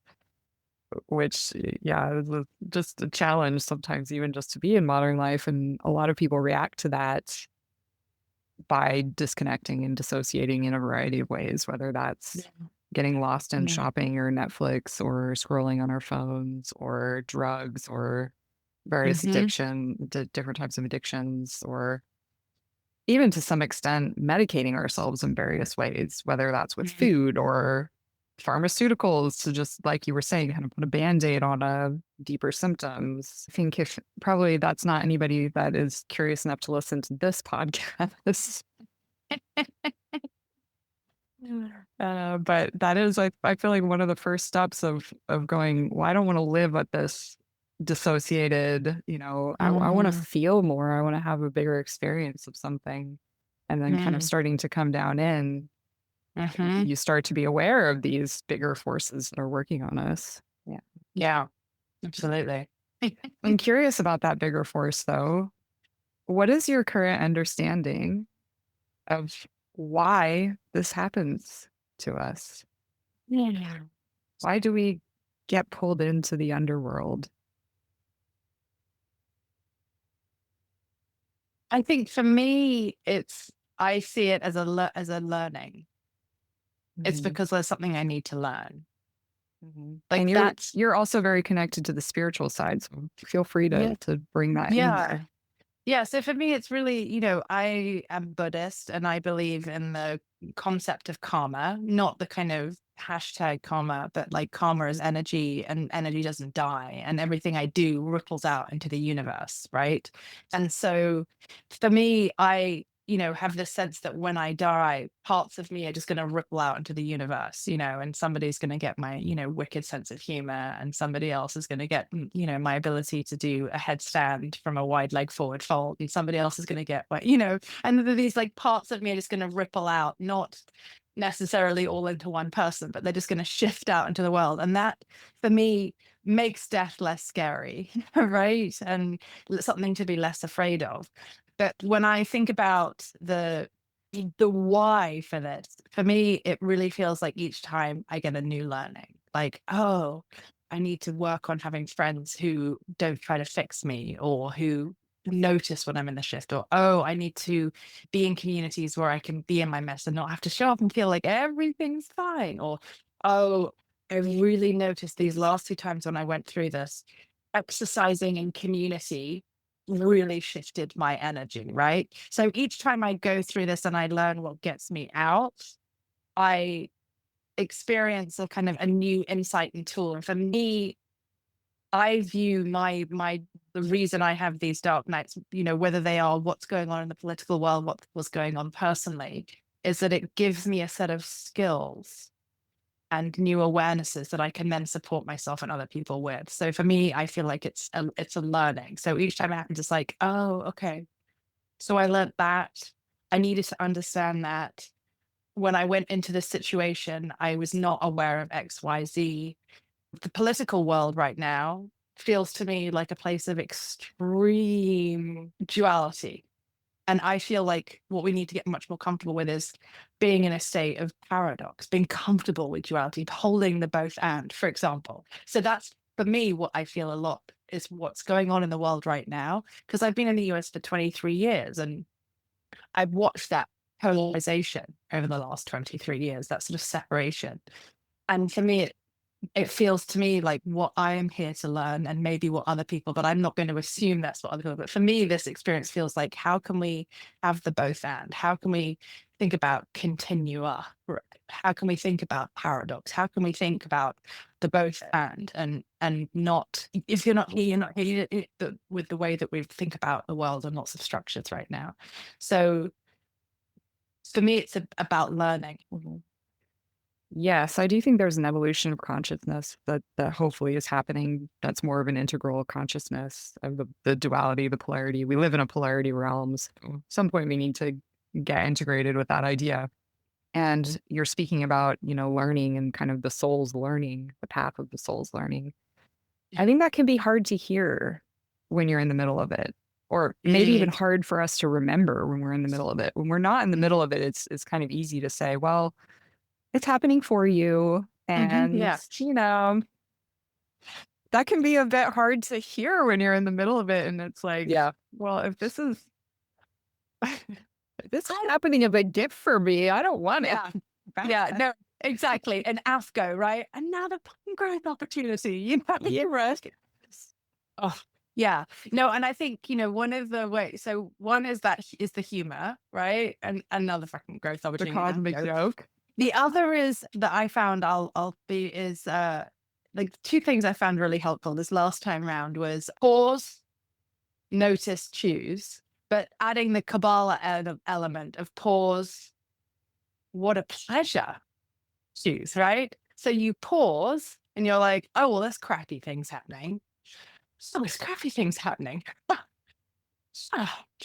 which, yeah, is just a challenge sometimes, even just to be in modern life. And a lot of people react to that by disconnecting and dissociating in a variety of ways, whether that's getting lost in Yeah. shopping or Netflix or scrolling on our phones or drugs or various Mhm. different types of addictions, or even to some extent medicating ourselves in various ways, whether that's with Mhm. food or pharmaceuticals to just, like you were saying, kind of put a band-aid on a deeper symptoms. I think if probably that's not anybody that is curious enough to listen to this podcast. But that is, I feel like one of the first steps of going, well, I don't want to live at this dissociated, I want to Mhm. feel more. I want to have a bigger experience of something. And then kind of Mhm. starting to come down in, Mhm. you start to be aware of these bigger forces that are working on us. Yeah. Yeah, absolutely. I'm curious about that bigger force though. What is your current understanding of why this happens to us? Yeah. Why do we get pulled into the underworld? I think for me, I see it as as a learning. It's Mhm, because there's something I need to learn. mhm. Like And you're that's you're also very connected to the spiritual side, so feel free to yeah, to bring that in yeah. there. Yeah, so for me, it's really, I am Buddhist and I believe in the concept of karma, not the kind of hashtag karma, but like karma is energy and energy doesn't die and everything I do ripples out into the universe, right? And so for me, I have this sense that when I die, parts of me are just going to ripple out into the universe, and somebody's going to get my, wicked sense of humor, and somebody else is going to get, my ability to do a headstand from a wide leg forward fold, and somebody else is going to get, and these like parts of me are just going to ripple out, not necessarily all into one person, but they're just going to shift out into the world. And that for me makes death less scary, right? And something to be less afraid of. But when I think about the why for this, for me, it really feels like each time I get a new learning, like, oh, I need to work on having friends who don't try to fix me or who notice when I'm in the shift, or oh, I need to be in communities where I can be in my mess and not have to show up and feel like everything's fine, or oh, I really noticed these last two times when I went through this, exercising in community really shifted my energy, right? So each time I go through this and I learn what gets me out, I experience a kind of a new insight and tool. And for me, I view my the reason I have these dark nights, whether they are what's going on in the political world, what's going on personally, is that it gives me a set of skills and new awarenesses that I can then support myself and other people with. So for me, I feel like it's a learning. So each time it happens, it's like, oh, okay. So I learned that. I needed to understand that when I went into this situation, I was not aware of XYZ. The political world right now feels to me like a place of extreme duality. And I feel like what we need to get much more comfortable with is being in a state of paradox, being comfortable with duality, holding the both and, for example. So that's for me what I feel a lot is what's going on in the world right now. Because I've been in the US for 23 years and I've watched that polarization over the last 23 years, that sort of separation. And for me, it feels to me like what I am here to learn and maybe what other people, but I'm not going to assume that's what other people, but for me, this experience feels like how can we have the both and? How can we think about continua? How can we think about paradox? How can we think about the both and not if you're not here, you're not here with the way that we think about the world and lots of structures right now. So for me, it's about learning. Yes, I do think there's an evolution of consciousness that hopefully is happening. That's more of an integral consciousness of the duality, the polarity. We live in a polarity realm. So at some point we need to get integrated with that idea. And you're speaking about, learning and kind of the soul's learning, the path of the soul's learning. I think that can be hard to hear when you're in the middle of it, or maybe even Mm, hard for us to remember when we're in the middle of it. When we're not in the middle of it, it's kind of easy to say, well, it's happening for you. And, yeah. that can be a bit hard to hear when you're in the middle of it. And it's like, Yeah. well, if this is, if this is happening a bit dip for me, I don't want it. Yeah. Yeah, no, exactly. An AFCO, right? Another fucking growth opportunity, Yeah, right. Oh, yeah. No, and I think, one of the ways, so one is that is the humor, right? And another fucking growth The opportunity. cosmic AFCO. joke. The other is that I found I'll be is like two things I found really helpful this last time round was pause, notice, choose, but adding the Kabbalah element of pause, what a pleasure choose, right? So you pause and you're like, oh, well, there's crappy things happening. So there's crappy things happening.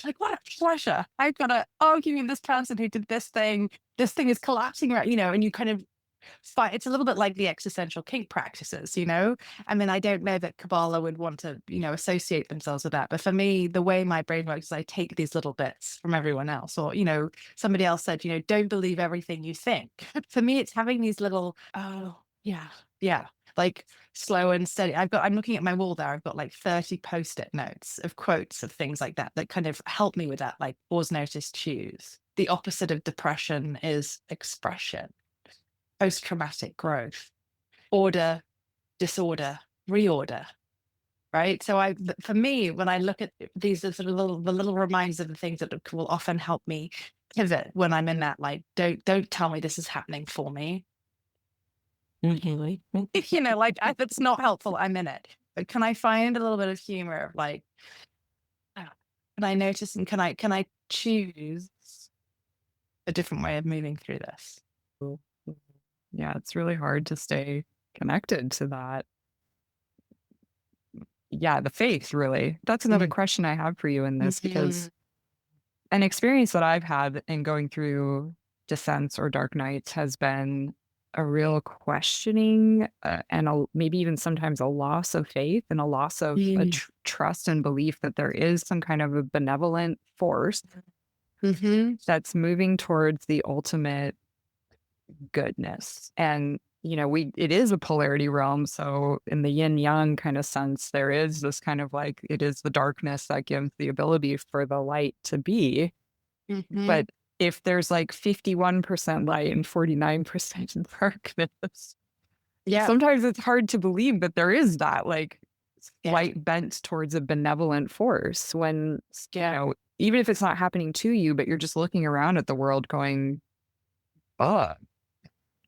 Like, what a pleasure. I've got to argue with this person who did this thing. This thing is collapsing, right? And you kind of fight. It's a little bit like the existential kink practices. I mean, I don't know that Kabbalah would want to, associate themselves with that. But for me, the way my brain works is I take these little bits from everyone else. Or, somebody else said, don't believe everything you think. For me, it's having these little, oh, yeah, yeah, like slow and steady. I'm looking at my wall there. I've got like 30 post-it notes of quotes of things like that kind of help me with that, like pause, notice, choose. The opposite of depression is expression, post-traumatic growth, order, disorder, reorder. Right. So for me, when I look at these are sort of the little reminders of the things that will often help me pivot when I'm in that, like, don't tell me this is happening for me. Like if it's not helpful, I'm in it. But can I find a little bit of humor of like, ah, can I notice and can I choose a different way of moving through this? Yeah, it's really hard to stay connected to that. Yeah, the faith, really. That's another Mm. question I have for you in this, Mhm. because an experience that I've had in going through descents or dark nights has been a real questioning, and maybe even sometimes a loss of faith and a loss of Mm. trust and belief that there is some kind of a benevolent force Mhm. that's moving towards the ultimate goodness. And it is a polarity realm, so in the yin yang kind of sense, there is this kind of like, it is the darkness that gives the ability for the light to be. Mhm. But if there's like 51% light and 49% darkness, Yeah. sometimes it's hard to believe that there is that like Yeah. light bent towards a benevolent force when, Yeah. even if it's not happening to you, but you're just looking around at the world going, oh,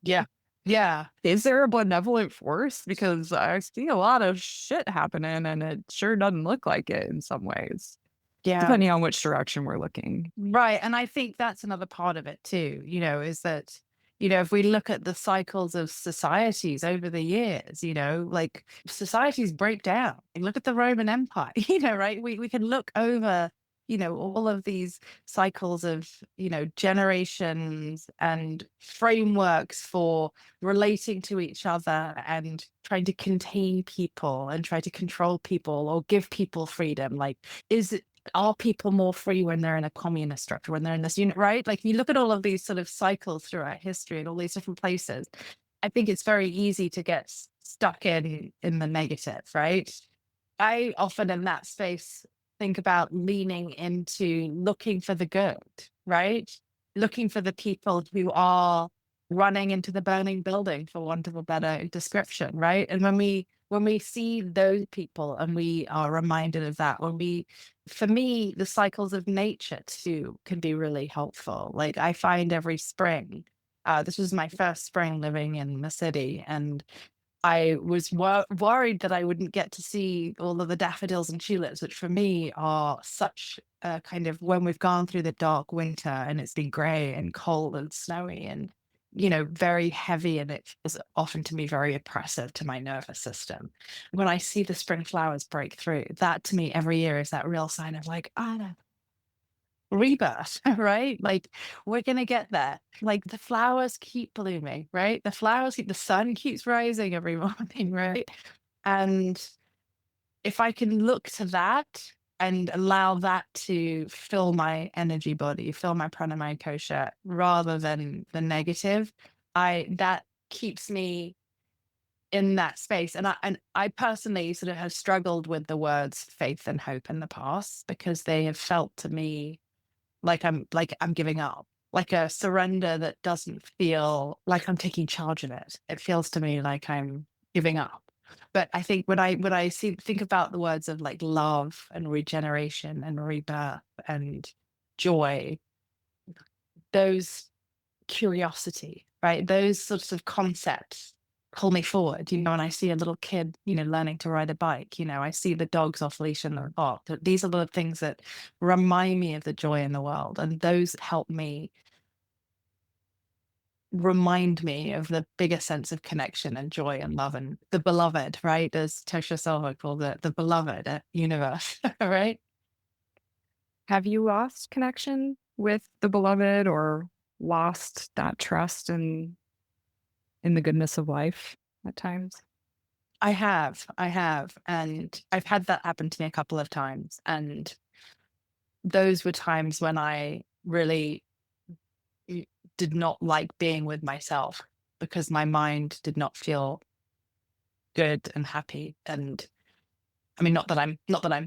Yeah. Yeah. is there a benevolent force? Because I see a lot of shit happening and it sure doesn't look like it in some ways. Yeah. depending on which direction we're looking. Right. And I think that's another part of it too, is that, if we look at the cycles of societies over the years, like societies break down. And look at the Roman Empire, right? We can look over, all of these cycles of, generations and frameworks for relating to each other and trying to contain people and try to control people or give people freedom. Like, is are people more free when they're in a communist structure, when they're in this unit, right? Like you look at all of these sort of cycles throughout history and all these different places, I think it's very easy to get stuck in the negative, right? I often in that space think about leaning into looking for the good, right? Looking for the people who are running into the burning building, for want of a better description, right? And when we see those people and we are reminded of that, for me, the cycles of nature too can be really helpful. Like I find every spring, this was my first spring living in the city, and I was worried that I wouldn't get to see all of the daffodils and tulips, which for me are such a kind of when we've gone through the dark winter and it's been grey and cold and snowy and, very heavy, and it is often to me very oppressive to my nervous system. When I see the spring flowers break through, that to me every year is that real sign of like, ah, rebirth, right? Like we're gonna get there. Like the flowers keep blooming, right? The sun keeps rising every morning, right? And if I can look to that and allow that to fill my energy body, fill my pranamaya kosha, rather than the negative, I that keeps me in that space. And I personally sort of have struggled with the words faith and hope in the past because they have felt to me like I'm giving up, like a surrender that doesn't feel like I'm taking charge of it. It feels to me like I'm giving up. But I think when I think about the words of like love and regeneration and rebirth and joy, those curiosity, right? Those sorts of concepts pull me forward. When I see a little kid, learning to ride a bike, I see the dogs off leash in the park. These are the things that remind me of the joy in the world. And those help me remind me of the bigger sense of connection and joy and love and the beloved, right? As Tosha Silva called it, the beloved universe, right? Have you lost connection with the beloved or lost that trust in the goodness of life at times? I have. And I've had that happen to me a couple of times. And those were times when I really did not like being with myself because my mind did not feel good and happy. And I mean, not that I'm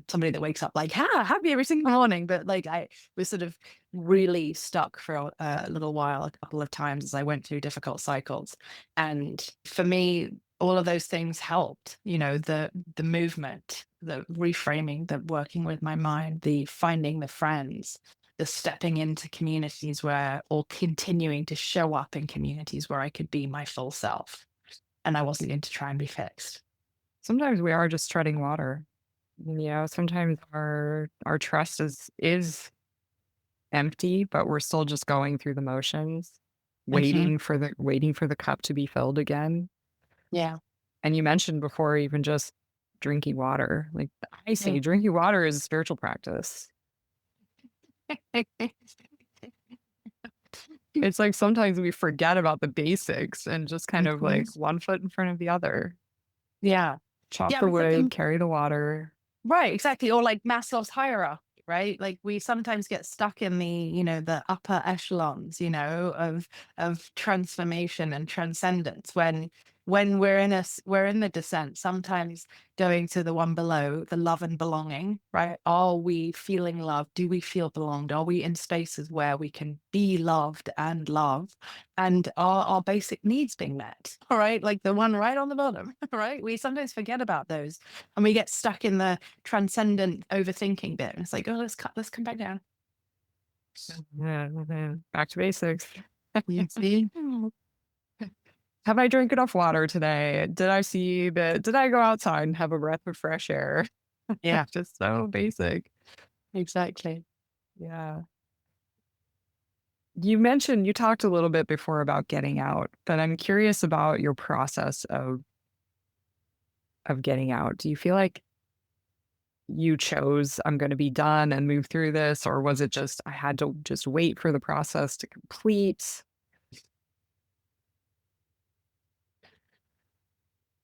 somebody that wakes up like, happy every single morning, but like I was sort of really stuck for a little while, a couple of times as I went through difficult cycles. And for me, all of those things helped, the movement, the reframing, the working with my mind, the finding the friends, the stepping into communities or continuing to show up in communities where I could be my full self and I wasn't going to try and be fixed. Sometimes we are just treading water. Sometimes our trust is empty, but we're still just going through the motions, Hmm. waiting for the cup to be filled again. Yeah. And you mentioned before even just drinking water. Like I say, Yeah. drinking water is a spiritual practice. It's like sometimes we forget about the basics and just kind of Mhm. like one foot in front of the other. Yeah. Chop Yeah, the because wood, carry the water. right, exactly. Or like Maslow's hierarchy, right? Like we sometimes get stuck in the upper echelons, of transformation and transcendence when we're in the descent, sometimes going to the one below, the love and belonging, right? Are we feeling love? Do we feel belonged? Are we in spaces where we can be loved and love? And are our basic needs being met? All right, like the one right on the bottom, right? We sometimes forget about those and we get stuck in the transcendent overthinking bit. And it's like, oh, let's come back down. Yeah, back to basics. You see? Have I drank enough water today? Did I go outside and have a breath of fresh air? Yeah. Just so basic. Exactly. Yeah. You talked a little bit before about getting out, but I'm curious about your process of getting out. Do you feel like you chose, "I'm gonna be done and move through this," or was it just, "I had to just wait for the process to complete?"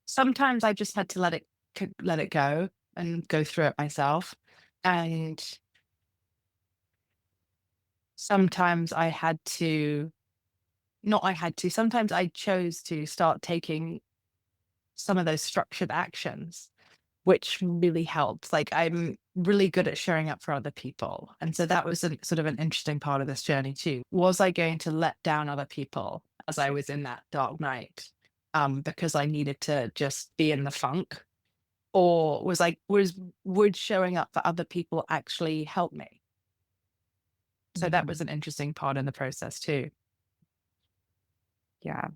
Sometimes I just had to let it go and go through it myself. And sometimes I had to not I had to, sometimes I chose to start taking some of those structured actions, which really helped. Like, I'm really good at showing up for other people. And so that was sort of an interesting part of this journey too. Was I going to let down other people as I was in that dark night? Because I needed to just be in the funk? Or would showing up for other people actually help me? So that Mhm. was an interesting part in the process too. Yeah.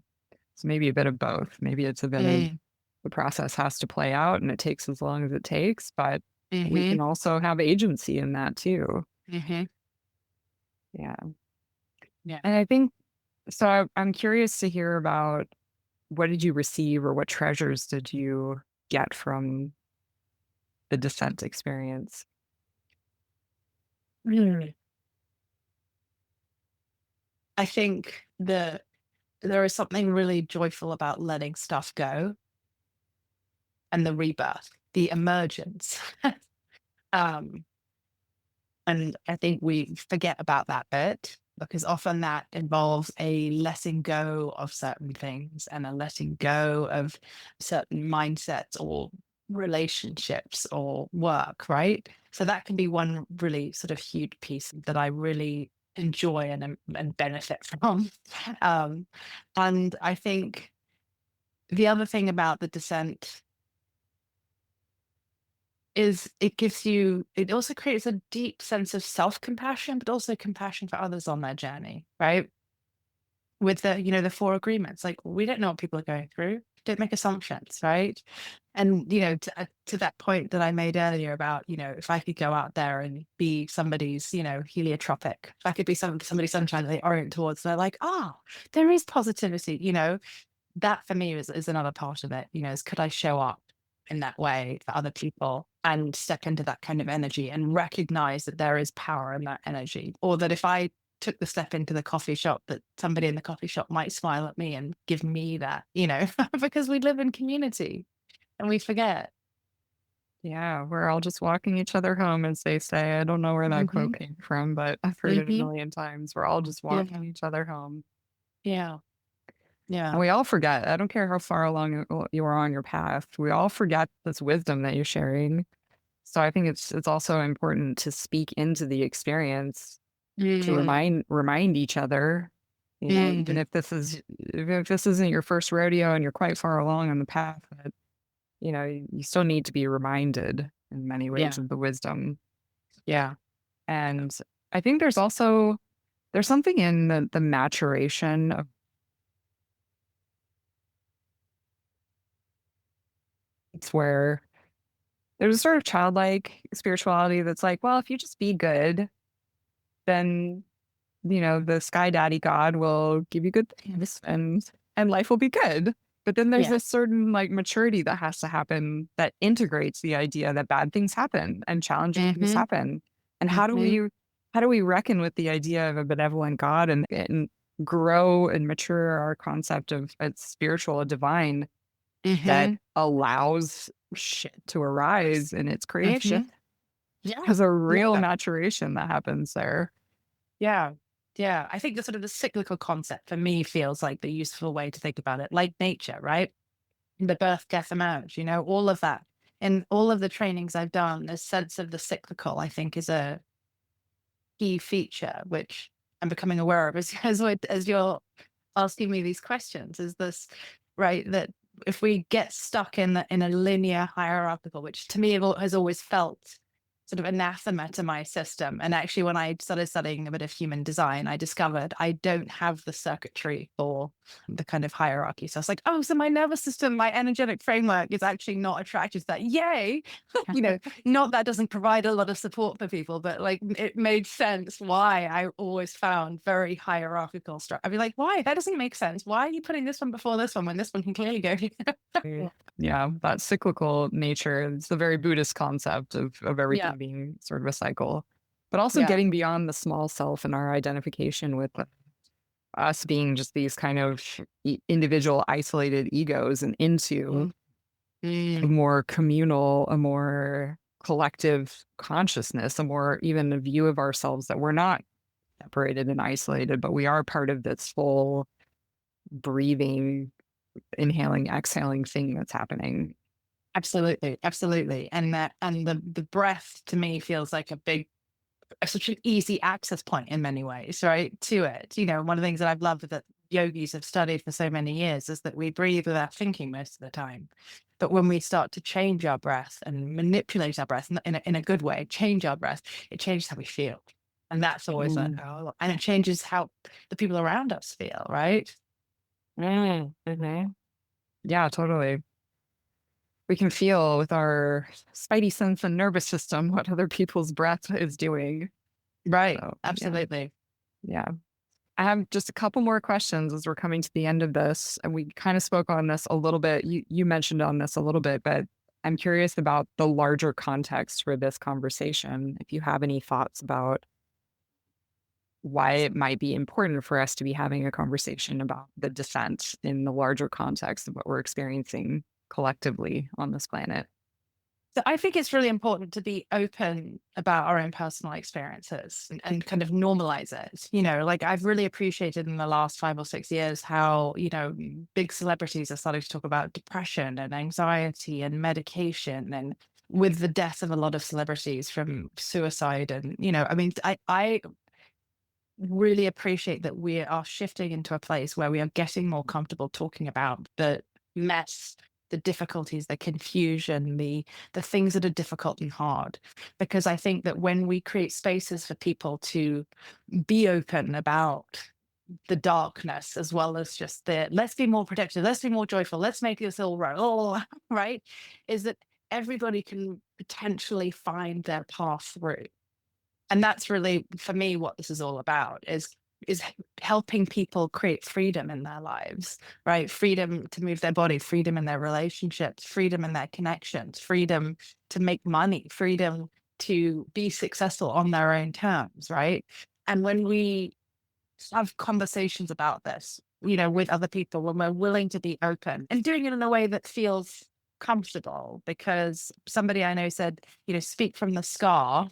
So maybe a bit of both. Maybe it's a bit of Mm, the process has to play out and it takes as long as it takes, but we mhm, can also have agency in that too. mhm. Yeah. Yeah. And I think so I'm curious to hear about what did you receive or what treasures did you get from the descent experience? Mm. I think there is something really joyful about letting stuff go and the rebirth, the emergence. um, and I think we forget about that bit because often that involves a letting go of certain things and a letting go of certain mindsets or relationships or work, right? So that can be one really sort of huge piece that I really enjoy and benefit from. um, and I think the other thing about the descent is it also creates a deep sense of self-compassion, but also compassion for others on their journey, right? With the four agreements, like we don't know what people are going through. Don't make assumptions, right? And to that point that I made earlier about, if I could go out there and be somebody's, heliotropic, if I could be somebody's sunshine that they orient towards, they're like, oh, there is positivity, that for me is another part of it, is could I show up in that way for other people and step into that kind of energy and recognize that there is power in that energy? Or that if I took the step into the coffee shop, that somebody in the coffee shop might smile at me and give me that, because we live in community and we forget. Yeah, we're all just walking each other home, as they say. I don't know where that quote Hmm. came from, but I've heard it a Hmm. million times. We're all just Yeah. walking each other home. Yeah. And Yeah. we all forget. I don't care how far along you are on your path. We all forget this wisdom that you're sharing. So I think it's also important to speak into the experience to Mm, remind each other, even mm, if this isn't your first rodeo and you're quite far along on the path, that you still need to be reminded in many ways yeah. of the wisdom. Yeah. And I think there's something in the maturation of it's where there's a sort of childlike spirituality that's like, well, if you just be good, then the sky daddy god will give you good things and life will be good. But then there's Yeah. this certain like maturity that has to happen that integrates the idea that bad things happen and challenging things Hmm. happen. And Hmm. how do we reckon with the idea of a benevolent God and grow and mature our concept of it's spiritual, a divine that Hmm. allows shit to arise in its creation? Hmm. Yeah. There's a real Yeah. maturation that happens there. Yeah. Yeah. I think the sort of the cyclical concept for me feels like the useful way to think about it, like nature, right? The birth, death, emerge, all of that. In all of the trainings I've done, this sense of the cyclical, I think, is a key feature, which I'm becoming aware of as you're asking me these questions. Is this right? That if we get stuck in a linear hierarchical, which to me has always felt sort of anathema to my system. And actually, when I started studying a bit of human design, I discovered I don't have the circuitry for the kind of hierarchy. So I was like, oh, so my nervous system, my energetic framework is actually not attracted to that. Yay. Not that doesn't provide a lot of support for people, but like it made sense why I always found very hierarchical structure. I'd be like, why? That doesn't make sense. Why are you putting this one before this one when this one can clearly go here? Mm. Yeah, that cyclical nature. It's the very Buddhist concept of Yeah. everything being sort of a cycle, but also Yeah. getting beyond the small self and our identification with us being just these kind of individual isolated egos and into Mm. a Mm. more communal, a more collective consciousness, a more even a view of ourselves that we're not separated and isolated, but we are part of this full breathing, inhaling, exhaling thing that's happening. Absolutely. Absolutely. And the breath to me feels like such an easy access point in many ways, right? To it. One of the things that I've loved that yogis have studied for so many years is that we breathe without thinking most of the time. But when we start to change our breath and manipulate our breath in a good way, change our breath, it changes how we feel. And that's always Mm. and it changes how the people around us feel, right? Mhm. Yeah, totally. We can feel with our spidey sense and nervous system what other people's breath is doing. Right. So, yeah, Absolutely. yeah. I have just a couple more questions as we're coming to the end of this, and we kind of spoke on this a little bit. You mentioned on this a little bit, but I'm curious about the larger context for this conversation. If you have any thoughts about why it might be important for us to be having a conversation about the descent in the larger context of what we're experiencing collectively on this planet. So I think it's really important to be open about our own personal experiences and kind of normalize it. Like I've really appreciated in the last 5 or 6 years how, big celebrities are starting to talk about depression and anxiety and medication and with the death of a lot of celebrities from suicide. And, I mean, I really appreciate that we are shifting into a place where we are getting more comfortable talking about the mess, the difficulties, the confusion, the things that are difficult and hard. Because I think that when we create spaces for people to be open about the darkness as well as just the let's be more protective, let's be more joyful, let's make this all right, oh, right, is that everybody can potentially find their path through. And that's really for me what this is all about is helping people create freedom in their lives, right? Freedom to move their body, freedom in their relationships, freedom in their connections, freedom to make money, freedom to be successful on their own terms, right? And when we have conversations about this, with other people, when we're willing to be open and doing it in a way that feels comfortable, because somebody I know said, speak from the scar,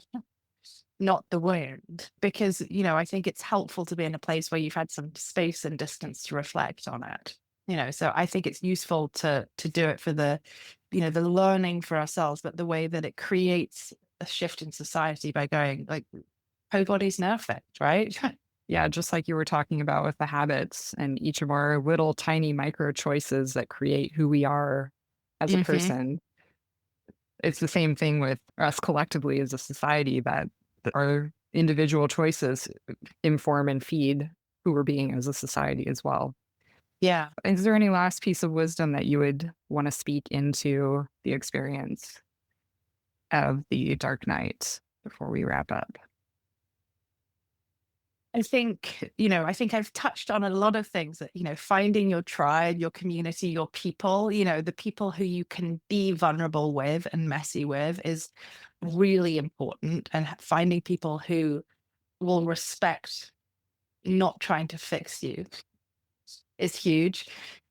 not the wound, because I think it's helpful to be in a place where you've had some space and distance to reflect on it. So I think it's useful to do it for the learning for ourselves, but the way that it creates a shift in society by going like whole body's nerve effect, right? Yeah, just like you were talking about with the habits and each of our little tiny micro choices that create who we are as a Hmm. person. It's the same thing with us collectively as a society that our individual choices inform and feed who we're being as a society as well. Yeah. Is there any last piece of wisdom that you would want to speak into the experience of the dark night before we wrap up? I think I've touched on a lot of things that, finding your tribe, your community, your people, the people who you can be vulnerable with and messy with is really important. And finding people who will respect not trying to fix you is huge.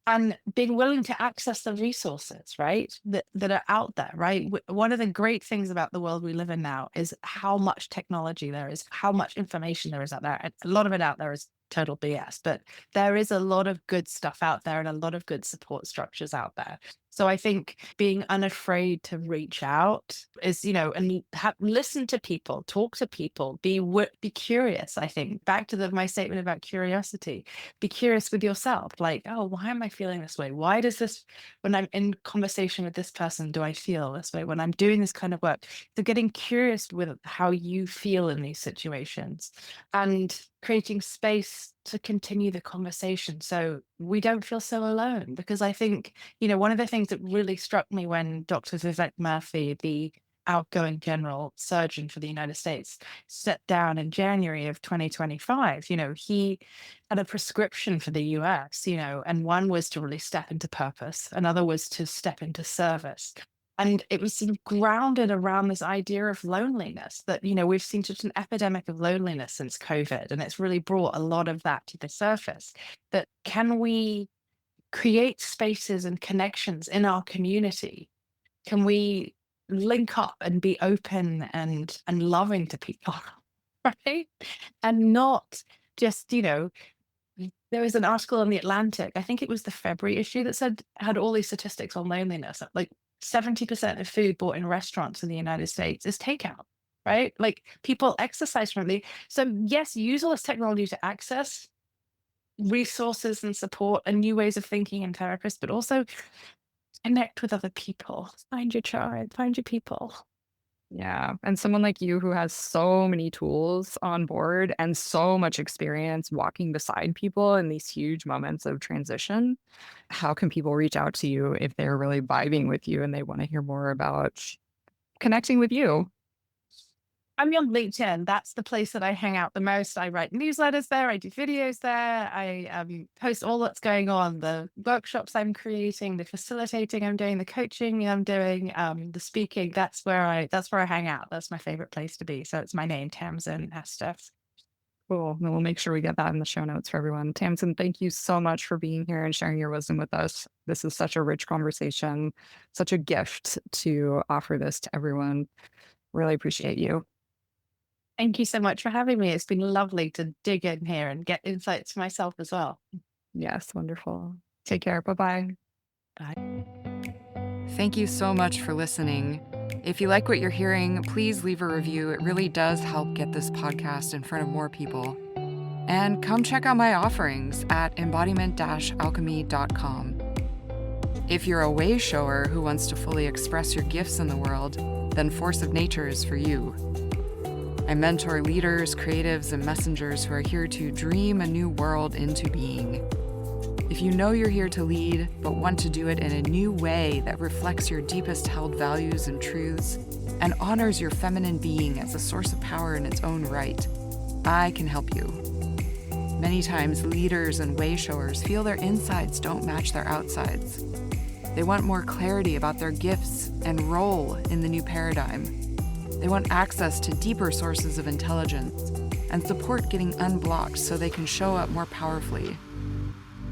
And being willing to access the resources, right, that are out there, right? One of the great things about the world we live in now is how much technology there is, how much information there is out there. And a lot of it out there is total BS, but there is a lot of good stuff out there and a lot of good support structures out there. So I think being unafraid to reach out is, and listen to people, talk to people, be curious. I think back to my statement about curiosity, be curious with yourself. Like, oh, why am I feeling this way? Why does this, when I'm in conversation with this person, do I feel this way? When I'm doing this kind of work, so getting curious with how you feel in these situations and creating space to continue the conversation so we don't feel so alone. Because I think, one of the things that really struck me when Dr. Vivek Murthy, the outgoing general surgeon for the United States, stepped down in January of 2025, he had a prescription for the US, and one was to really step into purpose, another was to step into service. And it was sort of grounded around this idea of loneliness that, we've seen such an epidemic of loneliness since COVID. And it's really brought a lot of that to the surface. That can we create spaces and connections in our community? Can we link up and be open and loving to people? Right? And not just, there was an article in the Atlantic, I think it was the February issue, that had all these statistics on loneliness. Like 70% of food bought in restaurants in the United States is takeout, right? Like people exercise differently. So yes, use all this technology to access resources and support and new ways of thinking and therapists, but also connect with other people. Find your tribe, find your people. Yeah, and someone like you who has so many tools on board and so much experience walking beside people in these huge moments of transition, how can people reach out to you if they're really vibing with you and they want to hear more about connecting with you? I'm on LinkedIn. That's the place that I hang out the most. I write newsletters there. I do videos there. I post all that's going on, the workshops I'm creating, the facilitating I'm doing, the coaching I'm doing, the speaking. That's where I hang out. That's my favorite place to be. So it's my name, Tamsin Astor. Cool. And we'll make sure we get that in the show notes for everyone. Tamsin, thank you so much for being here and sharing your wisdom with us. This is such a rich conversation, such a gift to offer this to everyone. Really appreciate you. Thank you so much for having me. It's been lovely to dig in here and get insights for myself as well. Yes, wonderful. Take care. Bye-bye. Bye. Thank you so much for listening. If you like what you're hearing, please leave a review. It really does help get this podcast in front of more people. And come check out my offerings at embodiment-alchemy.com. If you're a way shower who wants to fully express your gifts in the world, then Force of Nature is for you. I mentor leaders, creatives, and messengers who are here to dream a new world into being. If you know you're here to lead, but want to do it in a new way that reflects your deepest held values and truths, and honors your feminine being as a source of power in its own right, I can help you. Many times, leaders and way showers feel their insides don't match their outsides. They want more clarity about their gifts and role in the new paradigm. They want access to deeper sources of intelligence and support getting unblocked so they can show up more powerfully.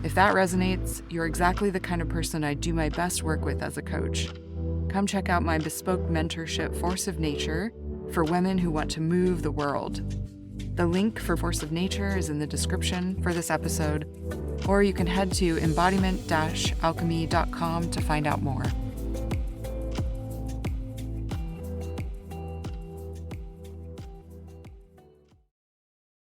If that resonates, you're exactly the kind of person I do my best work with as a coach. Come check out my bespoke mentorship, Force of Nature, for women who want to move the world. The link for Force of Nature is in the description for this episode, or you can head to embodiment-alchemy.com to find out more.